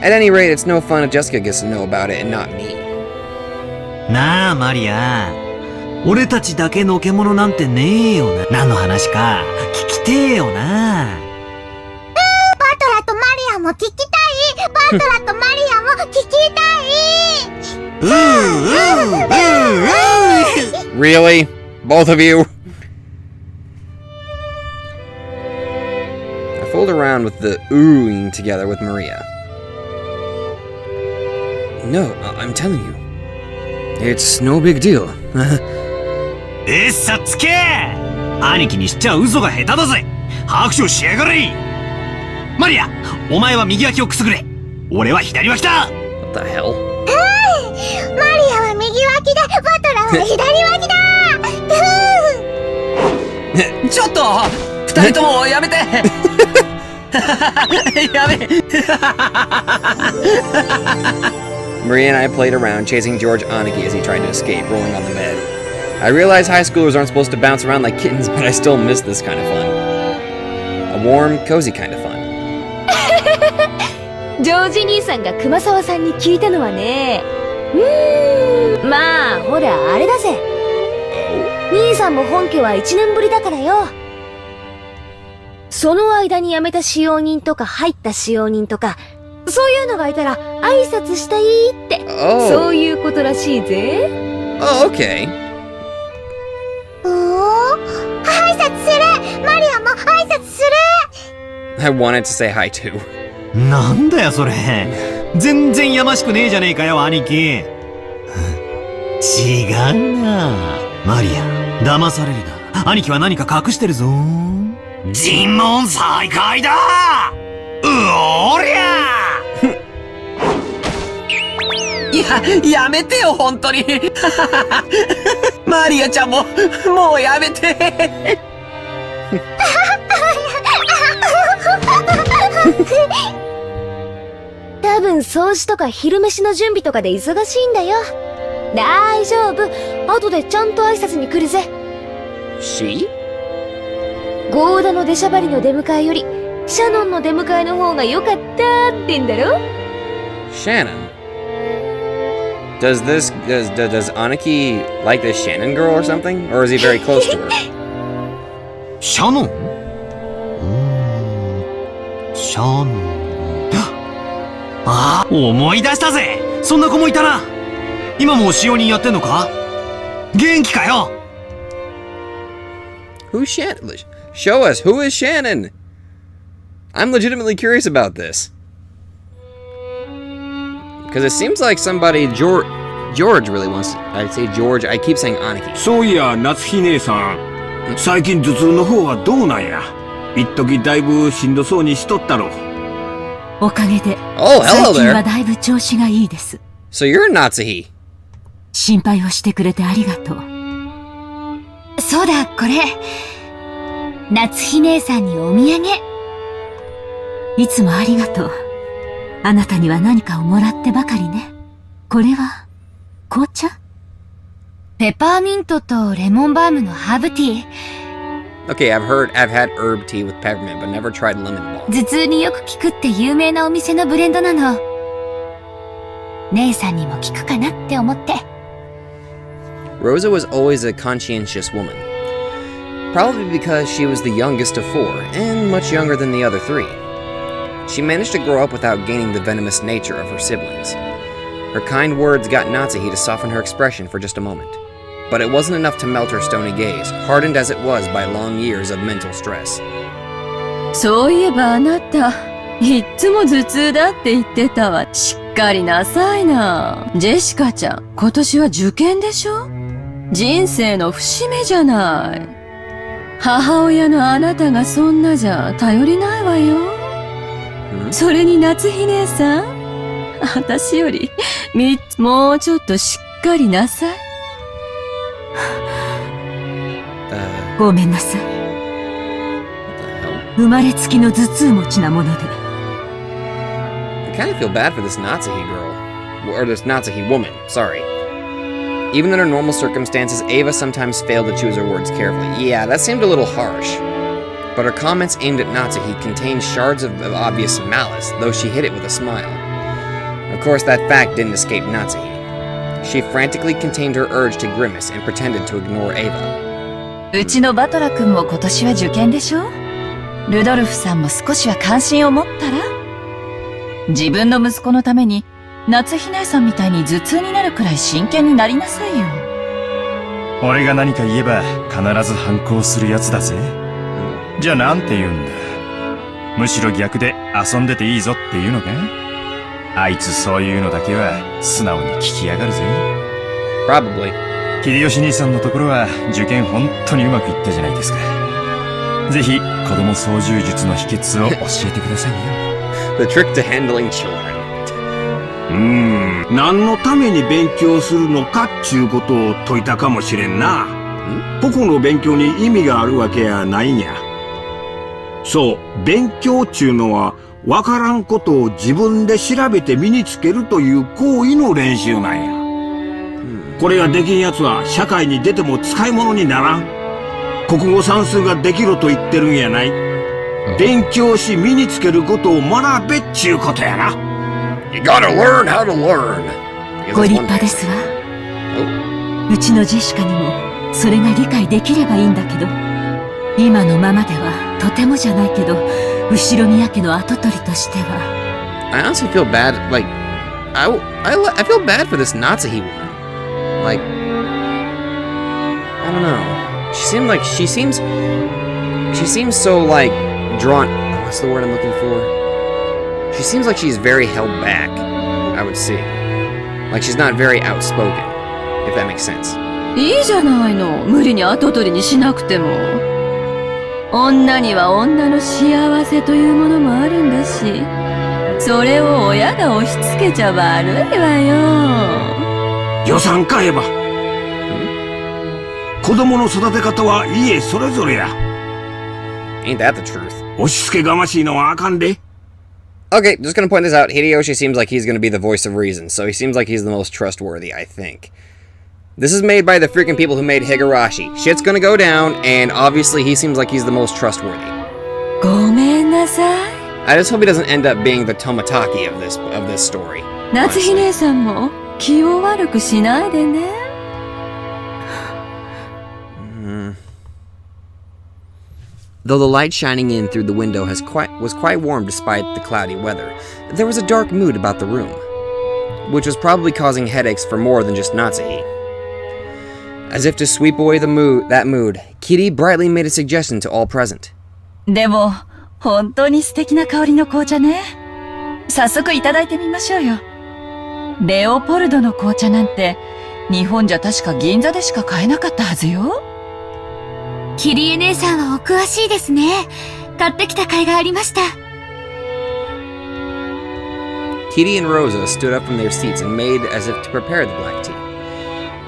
At any rate, it's no fun if Jessica gets to know about it and not me. なあ、マリア。俺たちだけのけ者なんてねえよな。何の話か聞きてえよな。バトラとマリアも聞きたい。バトラとマリアも聞きたい。Really? Both of you? I fooled around with the oohing together with Maria. No, I'm telling you. It's no big deal. さっつけ！兄貴にしちゃ嘘が下手だぜ。拍手しやがれ。マリア、お前は右脇をくすぐれ。俺は左脇だ。What the hell? マリアは右脇だ。バトラは左脇だ。ちょっと二人ともやめて。やめ。Maria and I played around, chasing George Aniki as he tried to escape, rolling on the bed. I realize high schoolers aren't supposed to bounce around like kittens, but I still miss this kind of fun. A warm, cozy kind of fun. ジョージ兄さんが熊沢さんに聞いたのはね。まあ、ほら、あれだぜ。兄さんも本家は1年ぶりだからよ。その間に辞めた使用人とか入った使用人とか、そういうのがいたら挨拶したいって、そういうことらしいぜ。Oh, okay. 挨拶する。マリアも挨拶する。I wanted to say hi too. なんだよそれ。全然やましくねえじゃねえかよ、兄貴。違うな。マリア、騙されるな。兄貴は何か隠してるぞ。尋問再開だ。おりゃ。やめてよ、本当に。マリアちゃんも、もうやめて。多分掃除とか昼飯の準備とかで忙しいんだよ。大丈夫。後でちゃんと挨拶に来るぜ。She? ゴーダの出しゃばりの出迎えより、シャノンの出迎えの方が良かったってんだろ？ Shannon. Does Aniki like this Shannon girl or something? Or is he very close to her? シャノン？シャノン。ああ、思い出したぜ。そんな子もいたな。今も使用人やってんのか？元気かよ。 Who's Shannon? Show us, who is Shannon? I'm legitimately curious about this. Because it seems like somebody, George really wants to, I say George, I keep saying Aniki. そういや、夏日姉さん。最近頭痛の方はどうなんや？一時だいぶしんどそうにしとったろ。おかげで、 Oh, hello 最近は there. だいぶ調子がいいです。 So you're Natsuhi. 心配をしてくれてありがとう。そうだ、これ。夏日姉さんにお土産。いつもありがとう。あなたには何かをもらってばかりね。これは、紅茶？ペパーミントとレモンバームのハーブティー。Okay, I've had herb tea with peppermint, but never tried lemon balm. 頭痛によく効くって有名なお店のブレンドなの。姉さんにも効くかなって思って。Rosa was always a conscientious woman. Probably because she was the youngest of 4, and much younger than the other 3. She managed to grow up without gaining the venomous nature of her siblings. Her kind words got Natsuhi to soften her expression for just a moment. But it wasn't enough to melt her stony gaze, hardened as it was by long years of mental stress. そういえばあなた、いっつも頭痛だって言ってたわ。しっかりなさいな。ジェシカちゃん、今年は受験でしょ？人生の節目じゃない。母親のあなたがそんなじゃ頼りないわよ。それに夏日姉さん、私よりもうちょっとしっかりなさい。ごめんなさい。生まれつきの頭痛持ちなもので。I kind of feel bad for this Natsuhi girl. Or this Natsuhi woman, sorry. Even under normal circumstances, Ava sometimes failed to choose her words carefully. Yeah, that seemed a little harsh. But her comments aimed at Natsuhi contained shards of obvious malice, though she hid it with a smile. Of course, that fact didn't escape Natsuhi. She frantically contained her urge to grimace and pretended to ignore Ava. うちのバトラ君も今年は受験でしょ？ルドルフさんも少しは関心を持ったら？自分の息子のために夏日姉さんみたいに頭痛になるくらい真剣になりなさいよ。俺が何か言えば必ず反抗するやつだぜ。じゃあなんて言うんだ。むしろ逆で遊んでていいぞっていうのか？あいつそういうのだけは素直に聞きやがるぜ。Probably. 秀吉兄さんのところは受験本当にうまくいったじゃないですか。ぜひ子供操縦術の秘訣を教えてくださいよ。The trick to handling children. 何のために勉強するのかっちゅうことを説いたかもしれんな。個々の勉強に意味があるわけやないんや。そう、勉強っちゅうのはわからんことを自分で調べて身につけるという行為の練習なんや。これができんやつは社会に出ても使い物にならん。国語算数ができろと言ってるんやない。勉強し身につけることを学べっちゅうことやな。You gotta learn how to learn. ご立派ですわ。うちのジェシカにもそれが理解できればいいんだけど、今のままではとてもじゃないけど、後ろ宮家の跡取りとしては。I honestly feel bad, like, I feel bad for this Natsuhi woman. Like, I don't know. She seems so, like, drawn, what's the word I'm looking for? She seems like she's very held back, I would say. Like she's not very outspoken, if that makes sense. いいじゃないの。無理に跡取りにしなくても。女には女の幸せというものもあるんだし、それを親が押し付けちゃ悪いわよ。予算買えば。子供の育て方は家それぞれや。Ain't that the truth? 押し付けがましいのはあかんで。Okay, just gonna point this out. Hideyoshi seems like he's gonna be the voice of reason, so he seems like he's the most trustworthy, I think. This is made by the freaking people who made Higurashi. Shit's gonna go down, and obviously he seems like he's the most trustworthy. ごめんなさい。I just hope he doesn't end up being the Tomataki of this story. 夏日姉さんも気を悪くしないでね。Though the light shining in through the window was quite warm despite the cloudy weather, there was a dark mood about the room, which was probably causing headaches for more than just Natsuhi. As if to sweep away that mood, Kitty brightly made a suggestion to all present. でも、本当に素敵な香りの紅茶ね。早速いただいてみましょうよ。レオポルドの紅茶なんて、日本じゃ確か銀座でしか買えなかったはずよ。キリエ姉さんはお詳しいですね。買ってきた甲斐がありました。Kitty and Rosa stood up from their seats and made as if to prepare the black tea.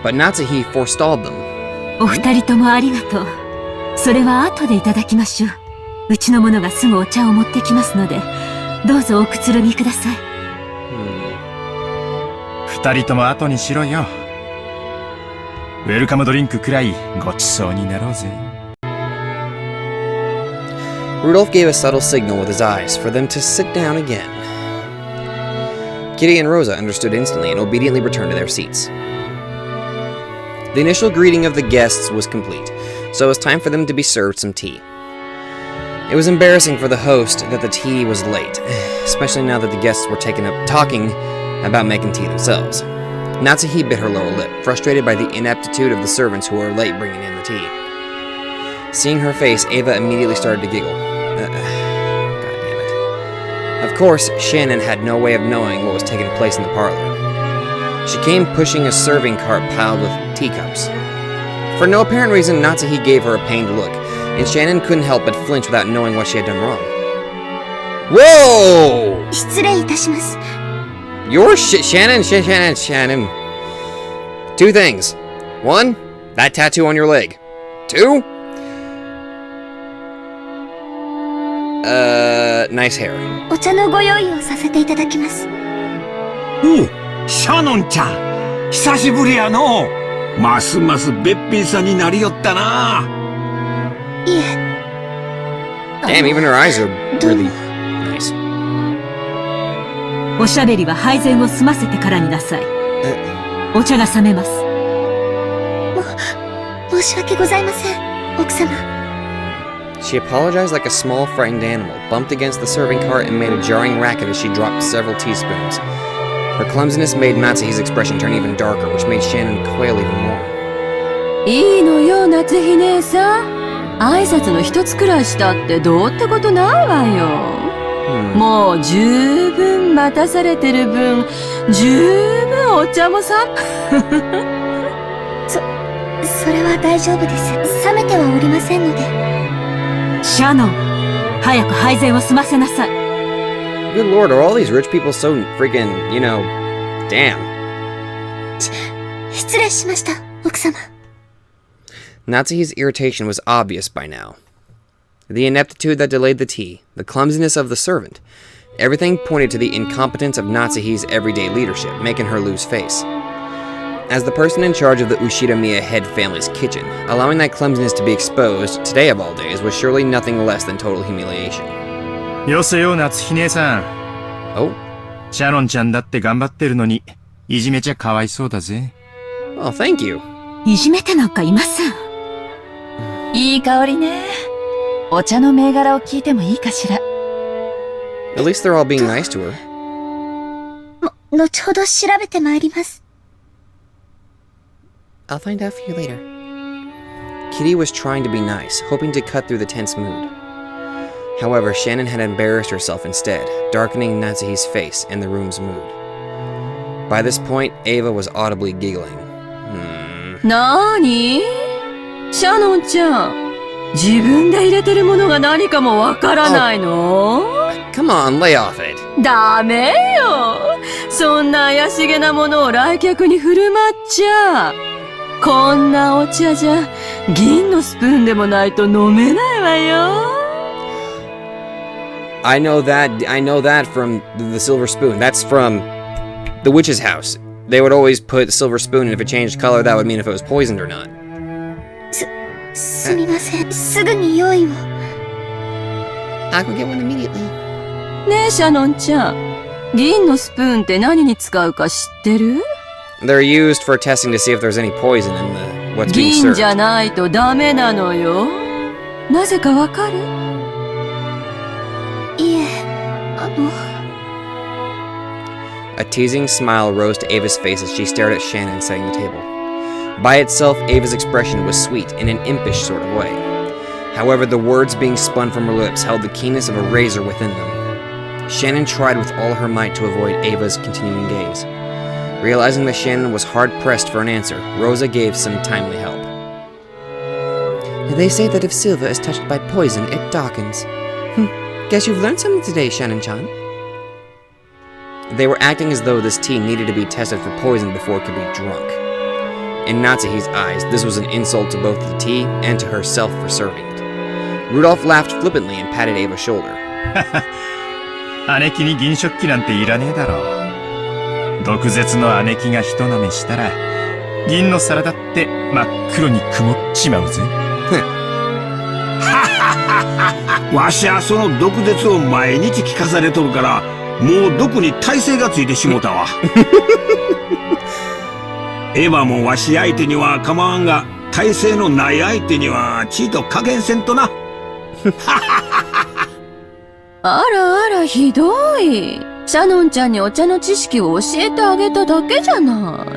But Natsuhi forestalled them. お二人ともありがとう。それは後でいただきましょう。うちの者がすぐお茶を持ってきますので、どうぞおくつろぎください。二人とも後にしろよ。ウェルカムドリンクくらいごちそうになろうぜ。Rudolph gave a subtle signal with his eyes for them to sit down again. Kitty and Rosa understood instantly and obediently returned to their seats. The initial greeting of the guests was complete, so it was time for them to be served some tea. It was embarrassing for the host that the tea was late, especially now that the guests were talking about making tea themselves. Natsuhi bit her lower lip, frustrated by the ineptitude of the servants who were late bringing in the tea. Seeing her face, Ava immediately started to giggle. God damn it. Of course, Shannon had no way of knowing what was taking place in the parlor. She came pushing a serving cart piled with teacups. For no apparent reason, Natsuhi gave her a pained look, and Shannon couldn't help but flinch without knowing what she had done wrong. Whoa! 失礼いたします。 Your Shannon. Two things. One, that tattoo on your leg. Two, nice hair. お茶のご用意をさせていただきます。おう、シャノンちゃん、久しぶりやの。ますますべっぴんさんになりよったな。いえ。Damn, even her eyes are really nice. おしゃべりは配膳を済ませてからになさい。お茶が冷めます。申し訳ございません、奥様。She apologized like a small, frightened animal, bumped against the serving cart, and made a jarring racket as she dropped several teaspoons. Her clumsiness made Natsuhi's expression turn even darker, which made Shannon quail even more. いいのよ、夏日姉さん。挨拶の一つくらいしたってどうってことないわよ。もう十分待たされてる分、十分お茶もさ。それは大丈夫です。冷めてはおりませんので。シャノン、早く配膳を済ませなさい。Good lord, are all these rich people so freaking, damn. 失礼しました、奥様。Natsuhi's irritation was obvious by now. The ineptitude that delayed the tea, the clumsiness of the servant, everything pointed to the incompetence of Natsuhi's everyday leadership, making her lose face. As the person in charge of the Ushiromiya head family's kitchen, allowing that clumsiness to be exposed, today of all days, was surely nothing less than total humiliation. よせよ、夏日姉さん。Oh? シャノンちゃんだって頑張ってるのに、いじめちゃかわいそうだぜ。Oh, thank you. いじめてなんかいません。いい香りね。お茶の銘柄を聞いてもいいかしら。At least they're all being nice to her. 後ほど調べてまいります。I'll find out for you later. Kitty was trying to be nice, hoping to cut through the tense mood. However, Shannon had embarrassed herself instead, darkening Natsuhi's face and the room's mood. By this point, Ava was audibly giggling. なーに？シャノンちゃん、自分で入れてるものが何かもわからないの？ Come on, lay off it. ダメよ。そんな怪しげなものを来客に振る舞っちゃ。こんなお茶じゃ、銀のスプーンでもないと飲めないわよ。I know that from the silver spoon. That's from the witch's house. They would always put the silver spoon, and if it changed color, that would mean if it was poisoned or not. すみません。すぐに用意を。I will get one immediately. ねえ、シャノンちゃん。銀のスプーンって何に使うか知ってる？ They're used for testing to see if there's any poison in what's being 銀 served. じゃないとダメなのよ。なぜかわかる？いえ、A teasing smile rose to Ava's face as she stared at Shannon setting the table. By itself, Ava's expression was sweet in an impish sort of way. However, the words being spun from her lips held the keenness of a razor within them. Shannon tried with all her might to avoid Ava's continuing gaze. Realizing that Shannon was hard-pressed for an answer, Rosa gave some timely help. They say that if silver is touched by poison, it darkens. Guess you've learned something today, Shannon-chan. They were acting as though this tea needed to be tested for poison before it could be drunk. In Natsuhi's eyes, this was an insult to both the tea and to herself for serving it. Rudolph laughed flippantly and patted Ava's shoulder. 姉貴に銀食器なんていらねえだろ。毒舌の姉貴が人舐めしたら、銀の皿だって真っ黒に曇っちまうぜ。わしはその毒舌を毎日聞かされとるから、もう毒に耐性がついてしもたわ。エヴァもわし相手には構わんが、耐性のない相手にはちいと加減せんとな。あらあら、ひどい。シャノンちゃんにお茶の知識を教えてあげただけじゃない。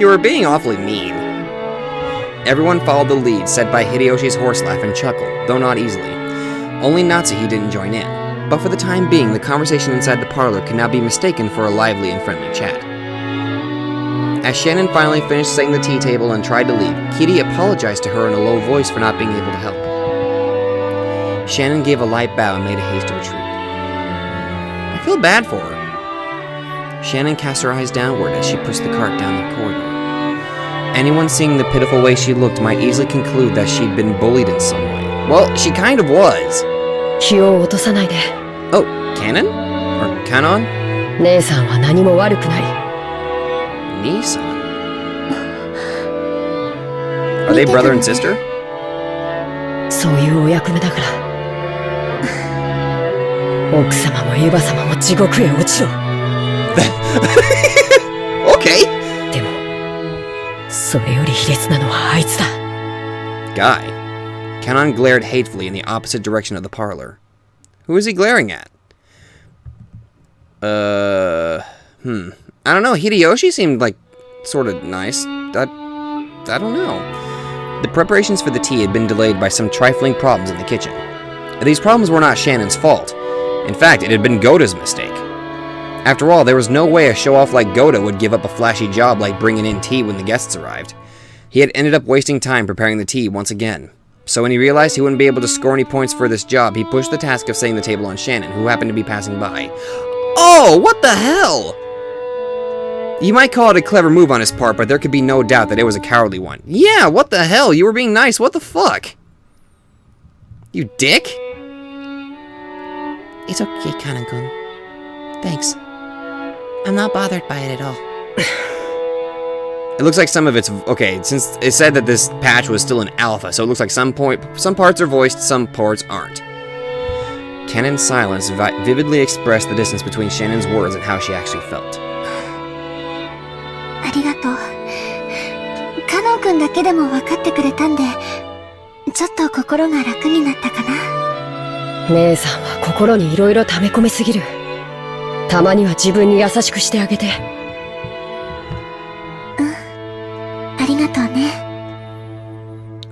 You were being awfully mean. Everyone followed the lead set by Hideyoshi's horse laugh and chuckle, though not easily. Only Natsuhi didn't join in, but for the time being, the conversation inside the parlor could now be mistaken for a lively and friendly chat. As Shannon finally finished setting the tea table and tried to leave, Kitty apologized to her in a low voice for not being able to help. Shannon gave a light bow and made a hasty retreat. I feel bad for her. Shannon cast her eyes downward as she pushed the cart down the corridor. Anyone seeing the pitiful way she looked might easily conclude that she'd been bullied in some way. Well, she kind of was. 気を落とさないで。Oh, Canon? Or Canon? 姉さんは何も悪くない。Nissan? Are they brother and sister? そういうお役目だから。奥様もエヴァ様も地獄へ落ちろ。Okay. でも、それより卑劣なのはあいつだ。Guy. Canon glared hatefully in the opposite direction of the parlor. Who is he glaring at? I don't know. Hideyoshi seemed like sort of nice. I don't know. The preparations for the tea had been delayed by some trifling problems in the kitchen. These problems were not Shannon's fault. In fact, it had been Goda's mistake. After all, there was no way a show-off like Goda would give up a flashy job like bringing in tea when the guests arrived. He had ended up wasting time preparing the tea once again. So when he realized he wouldn't be able to score any points for this job, he pushed the task of setting the table on Shannon, who happened to be passing by. Oh, what the hell? You might call it a clever move on his part, but there could be no doubt that it was a cowardly one. Yeah, what the hell? You were being nice. What the fuck? You dick? It's okay, Kanan-kun. Thanks. I'm not bothered by it at all. It looks like some of it's... Okay, since it said that this patch was still in alpha, so it looks like some parts are voiced, some parts aren't. Kanon's silence vividly expressed the distance between Shannon's words and how she actually felt. ありがとう。カノン君だけでも分かってくれたんで、ちょっと心が楽になったかな。姉さんは心にいろいろ溜め込みすぎる。たまには自分に優しくしてあげて。ありがとうね。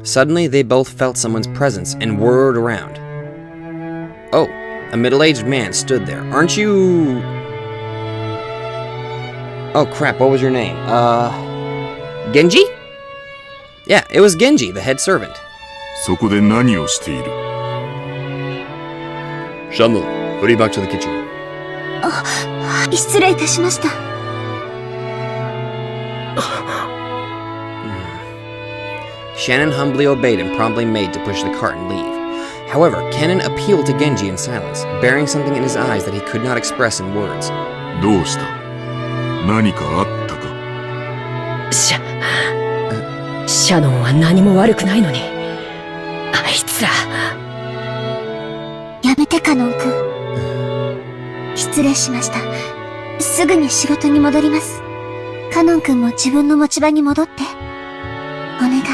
Suddenly, they both felt someone's presence and whirred around. Oh, a middle-aged man stood there. Aren't you... Oh crap, what was your name? Genji? Yeah, it was Genji, the head servant. そこで何をしている? Shamu, hurry back to the kitchen. 失礼いたしました。Shannon humbly obeyed and promptly made to push the cart and leave. However, Kanon appealed to Genji in silence, bearing something in his eyes that he could not express in words. どうした? 何かあったか? シャノンは何も悪くないのに。あいつら。やめて、カノン君。失礼しました。すぐに仕事に戻ります。カノン君も自分の持ち場に戻って。お願い。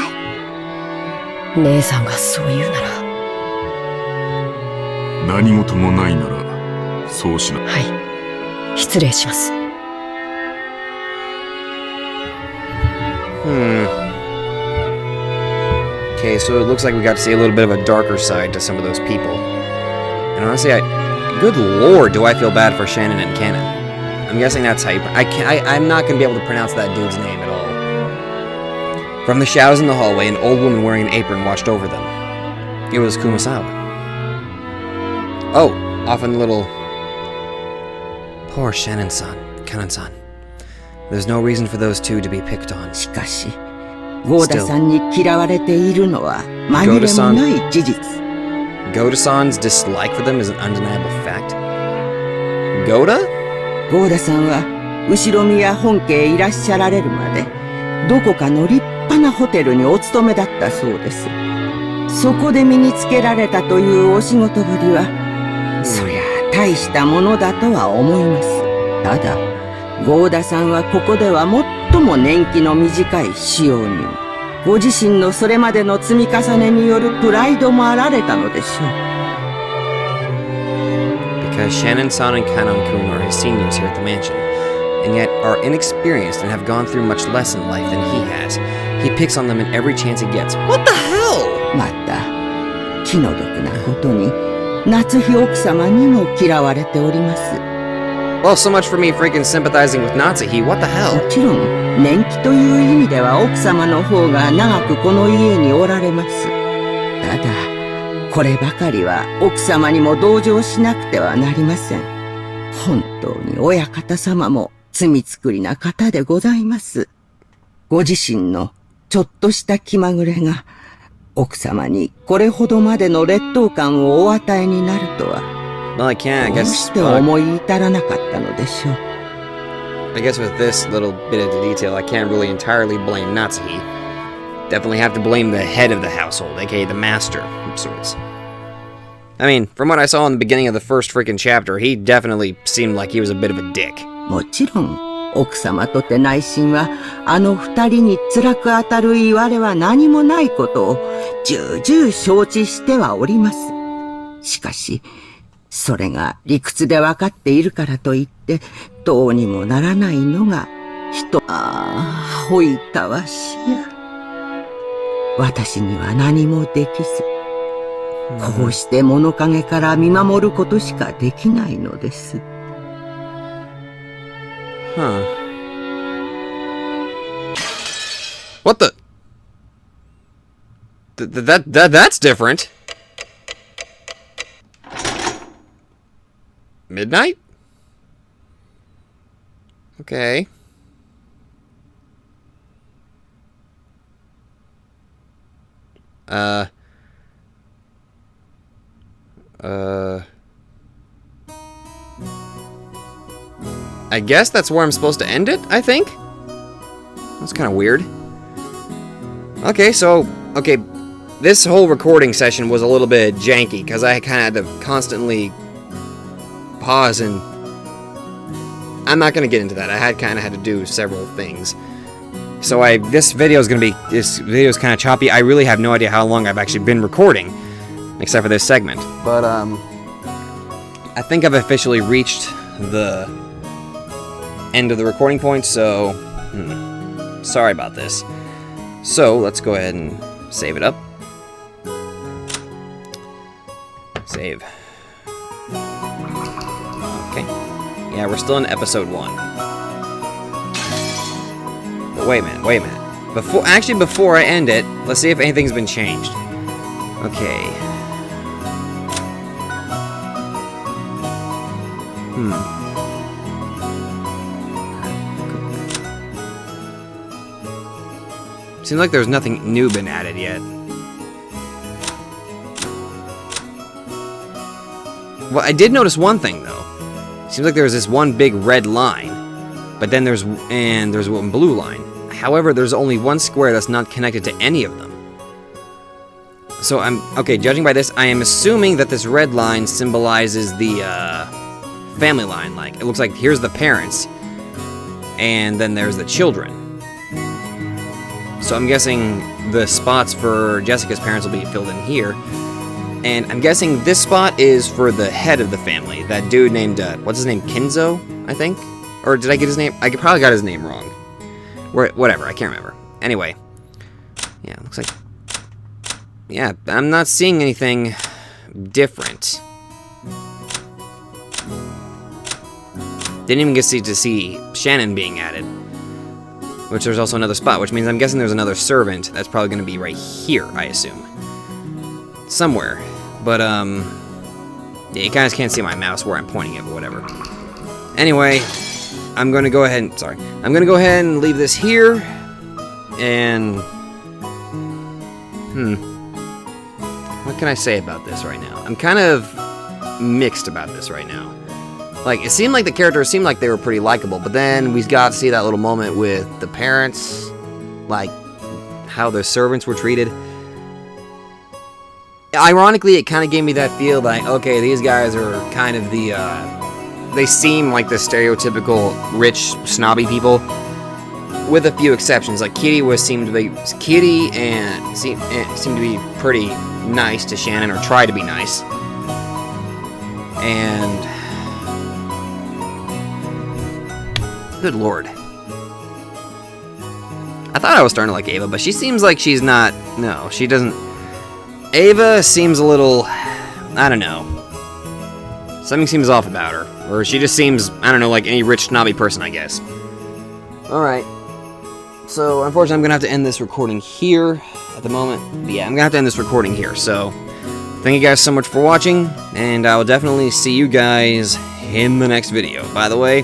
姉さんがそう言うなら。何事もないなら、そうしな。はい。失礼します。Okay, so it looks like we got to see a little bit of a darker side to some of those people. And honestly, good lord, do I feel bad for Shannon and Kanon. I'm guessing that's how you... I'm not going to be able to pronounce that dude's name at all. From the shadows in the hallway, an old woman wearing an apron watched over them. It was Kumasawa. Oh, off in the little... Poor Shannon-san, Kanon-san. There's no reason for those two to be picked on. しかし、ゴーダさんに嫌われているのは紛れもない事実。Goda-san's dislike for them is an undeniable fact. Goda? ゴーダさんは、後ろ宮本家へいらっしゃられるまで、どこかの立派なホテルにお勤めだったそうです。そこで身につけられたというお仕事ぶりは、そりゃ大したものだとは思います。ただ、ゴーダさんはここでは最も年季の短い使用人。ご自身のそれまでの積み重ねによるプライドもあられたのでしょう。Because Shannon-san and Kanon-kun are his seniors here at the mansion, and yet are inexperienced and have gone through much less in life than he has. He picks on them in every chance he gets. What the hell? また、気の毒なことに、夏日奥様にも嫌われております。Well, so much for me freaking sympathizing with Natsuhi. What the hell? もちろん、年季という意味では奥様の方が長くこの家におられます。ただ、こればかりは奥様にも同情しなくてはなりません。本当に親方様も罪作りな方でございます。ご自身のちょっとした気まぐれが奥様にこれほどまでの劣等感をお与えになるとは、Well, I can't. I どう guess. して思い至らなかったのでしょう。I guess with this little bit of detail, I can't really entirely blame Natsuhi. Definitely have to blame the head of the household, aka the master of sorts. I mean, from what I saw in the beginning of the first freaking chapter, he definitely seemed like he was a bit of a dick. もちろん、奥様とて内心は、あの二人に辛く当たる言われは何もないことを、重々承知してはおります。しかし、それが理屈で分かっているからといって、どうにもならないのが、ほいたわしや。私には何もできず、こうして物陰から見守ることしかできないのです。Huh. What the? That's different. Midnight? Okay. I guess that's where I'm supposed to end it, I think? That's kind of weird. Okay, so, this whole recording session was a little bit janky, because I kind of had to constantly pause and... I'm not going to get into that. I kind of had to do several things. So this video is kind of choppy. I really have no idea how long I've actually been recording, except for this segment. But, I think I've officially reached the end of the recording point, so sorry about this. So let's go ahead and save it up. Save. Okay. Yeah, we're still in episode 1. But wait a minute. Before I end it, let's see if anything's been changed. Okay. Seems like there's nothing new been added yet. Well, I did notice one thing though. Seems like there's this one big red line, but then there's one blue line. However, there's only one square that's not connected to any of them. So judging by this, I am assuming that this red line symbolizes the family line. Like, it looks like here's the parents, and then there's the children. So I'm guessing the spots for Jessica's parents will be filled in here. And I'm guessing this spot is for the head of the family. That dude named, what's his name? Kinzo, I think? Or did I get his name? I probably got his name wrong. Whatever, I can't remember. Anyway. Yeah, looks like... Yeah, I'm not seeing anything different. Didn't even get to see Shannon being added. Which there's also another spot, which means I'm guessing there's another servant that's probably going to be right here, I assume. Somewhere. But, yeah, you guys can't see my mouse where I'm pointing it, but whatever. Anyway, I'm going to go ahead and... I'm going to go ahead and leave this here. And... What can I say about this right now? I'm kind of mixed about this right now. Like, it seemed like the characters seemed like they were pretty likable, but then we got to see that little moment with the parents, like, how the servants were treated. Ironically, it kind of gave me that feel like, okay, these guys are kind of the, they seem like the stereotypical rich, snobby people, with a few exceptions. Like, Kitty seemed to be pretty nice to Shannon, or try to be nice. And good lord. I thought I was starting to like Ava, but she seems like she's not. No, she doesn't. Ava seems a little. I don't know. Something seems off about her. Or she just seems, I don't know, like any rich, snobby person, I guess. Alright. So, unfortunately, I'm going to have to end this recording here at the moment. But yeah, I'm going to have to end this recording here. So, thank you guys so much for watching, and I will definitely see you guys in the next video. By the way,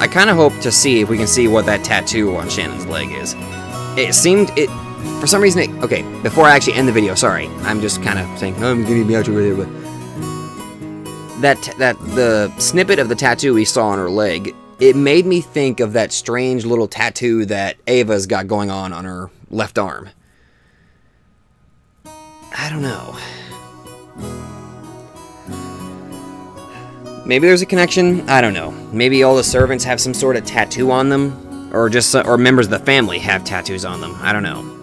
I kind of hope to see if we can see what that tattoo on Shannon's leg is. It seemed, for some reason, okay, before I actually end the video, sorry, I'm just kind of saying, oh, I'm going to be out here, but the snippet of the tattoo we saw on her leg, it made me think of that strange little tattoo that Ava's got going on her left arm. I don't know. Maybe there's a connection. I don't know. Maybe all the servants have some sort of tattoo on them, or or members of the family have tattoos on them. I don't know.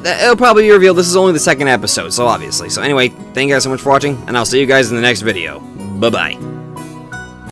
It'll probably be revealed. This is only the second episode, so obviously. So anyway, thank you guys so much for watching, and I'll see you guys in the next video. Bye-bye.